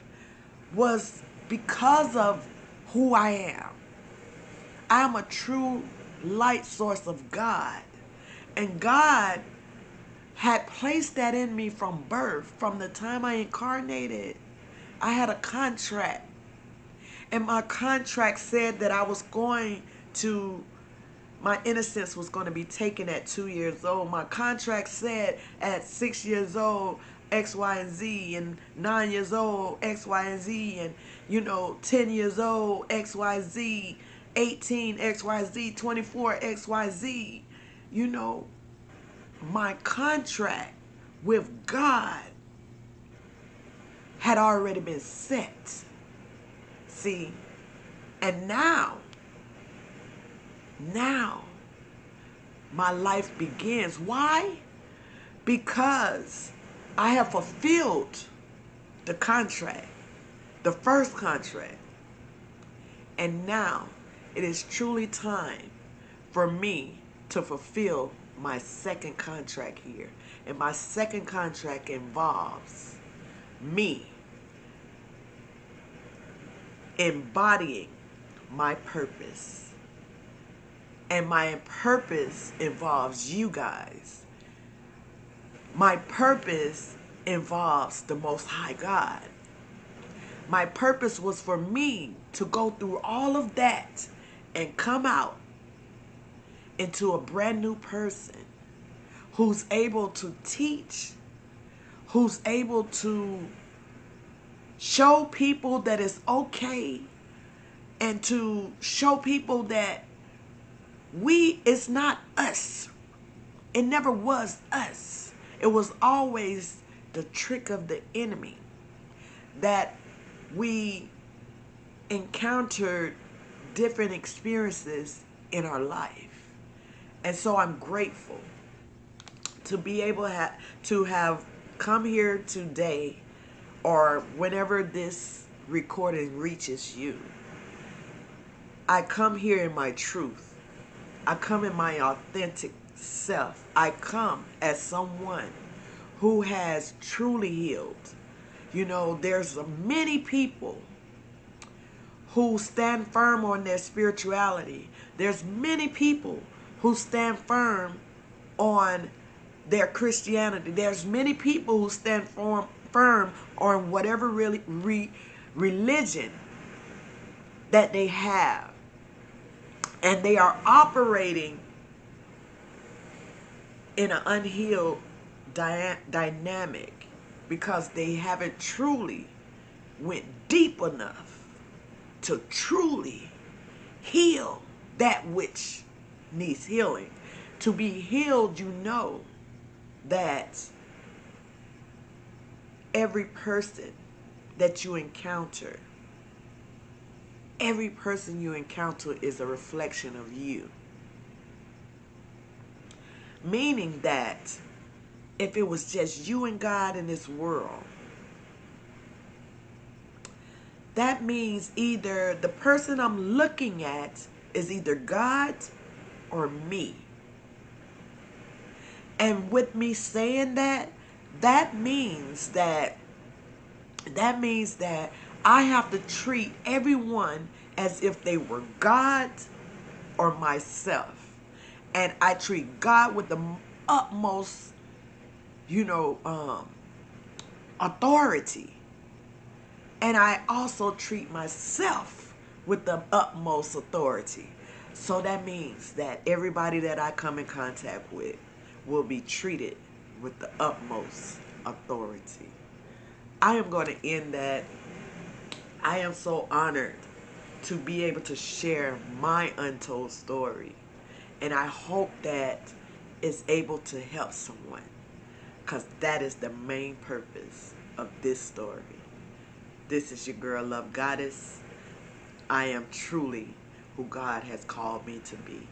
was because of who I am. I'm a true light source of God. And God had placed that in me from birth. From the time I incarnated, I had a contract. And my contract said that my innocence was going to be taken at 2 years old. My contract said at 6 years old, X, Y, and Z, and 9 years old, X, Y, and Z, and 10 years old, X, Y, Z, 18, X, Y, Z, 24, X, Y, Z. My contract with God had already been set. See, and now my life begins. Why? Because I have fulfilled the contract, the first contract. And now it is truly time for me to fulfill my second contract here. And my second contract involves me embodying my purpose. And my purpose involves you guys. My purpose involves the Most High God. My purpose was for me to go through all of that and come out into a brand new person who's able to teach, who's able to show people that it's okay, and to show people that it's not us. It never was us. It was always the trick of the enemy, that we encountered different experiences in our life. And so I'm grateful to be able to have come here today, or whenever this recording reaches you. I come here in my truth. I come in my authentic self. I come as someone who has truly healed. There's many people who stand firm on their spirituality. There's many people who stand firm on their Christianity. There's many people who stand firm on whatever religion that they have. And they are operating in an unhealed dynamic because they haven't truly went deep enough to truly heal that which needs healing. To be healed, that every person that you encounter, every person you encounter is a reflection of you. Meaning that if it was just you and God in this world, that means either the person I'm looking at is either God or me. And with me saying that, that means that I have to treat everyone as if they were God or myself. And I treat God with the utmost, you know, authority. And I also treat myself with the utmost authority. So that means that everybody that I come in contact with will be treated with the utmost authority. I am going to end that. I am so honored to be able to share my untold story. And I hope that it's able to help someone, because that is the main purpose of this story. This is your girl, Love Goddess. I am truly who God has called me to be.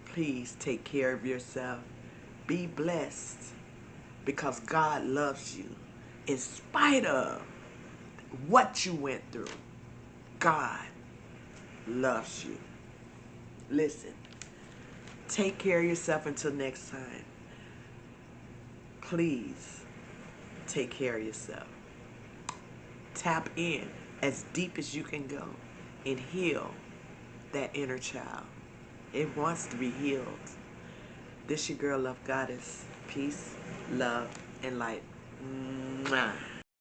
Please take care of yourself. Be blessed, because God loves you in spite of what you went through. God loves you. Listen, take care of yourself until next time. Please take care of yourself. Tap in as deep as you can go and heal that inner child. It wants to be healed. This your girl, Love Goddess. Peace, love, and light. Mwah.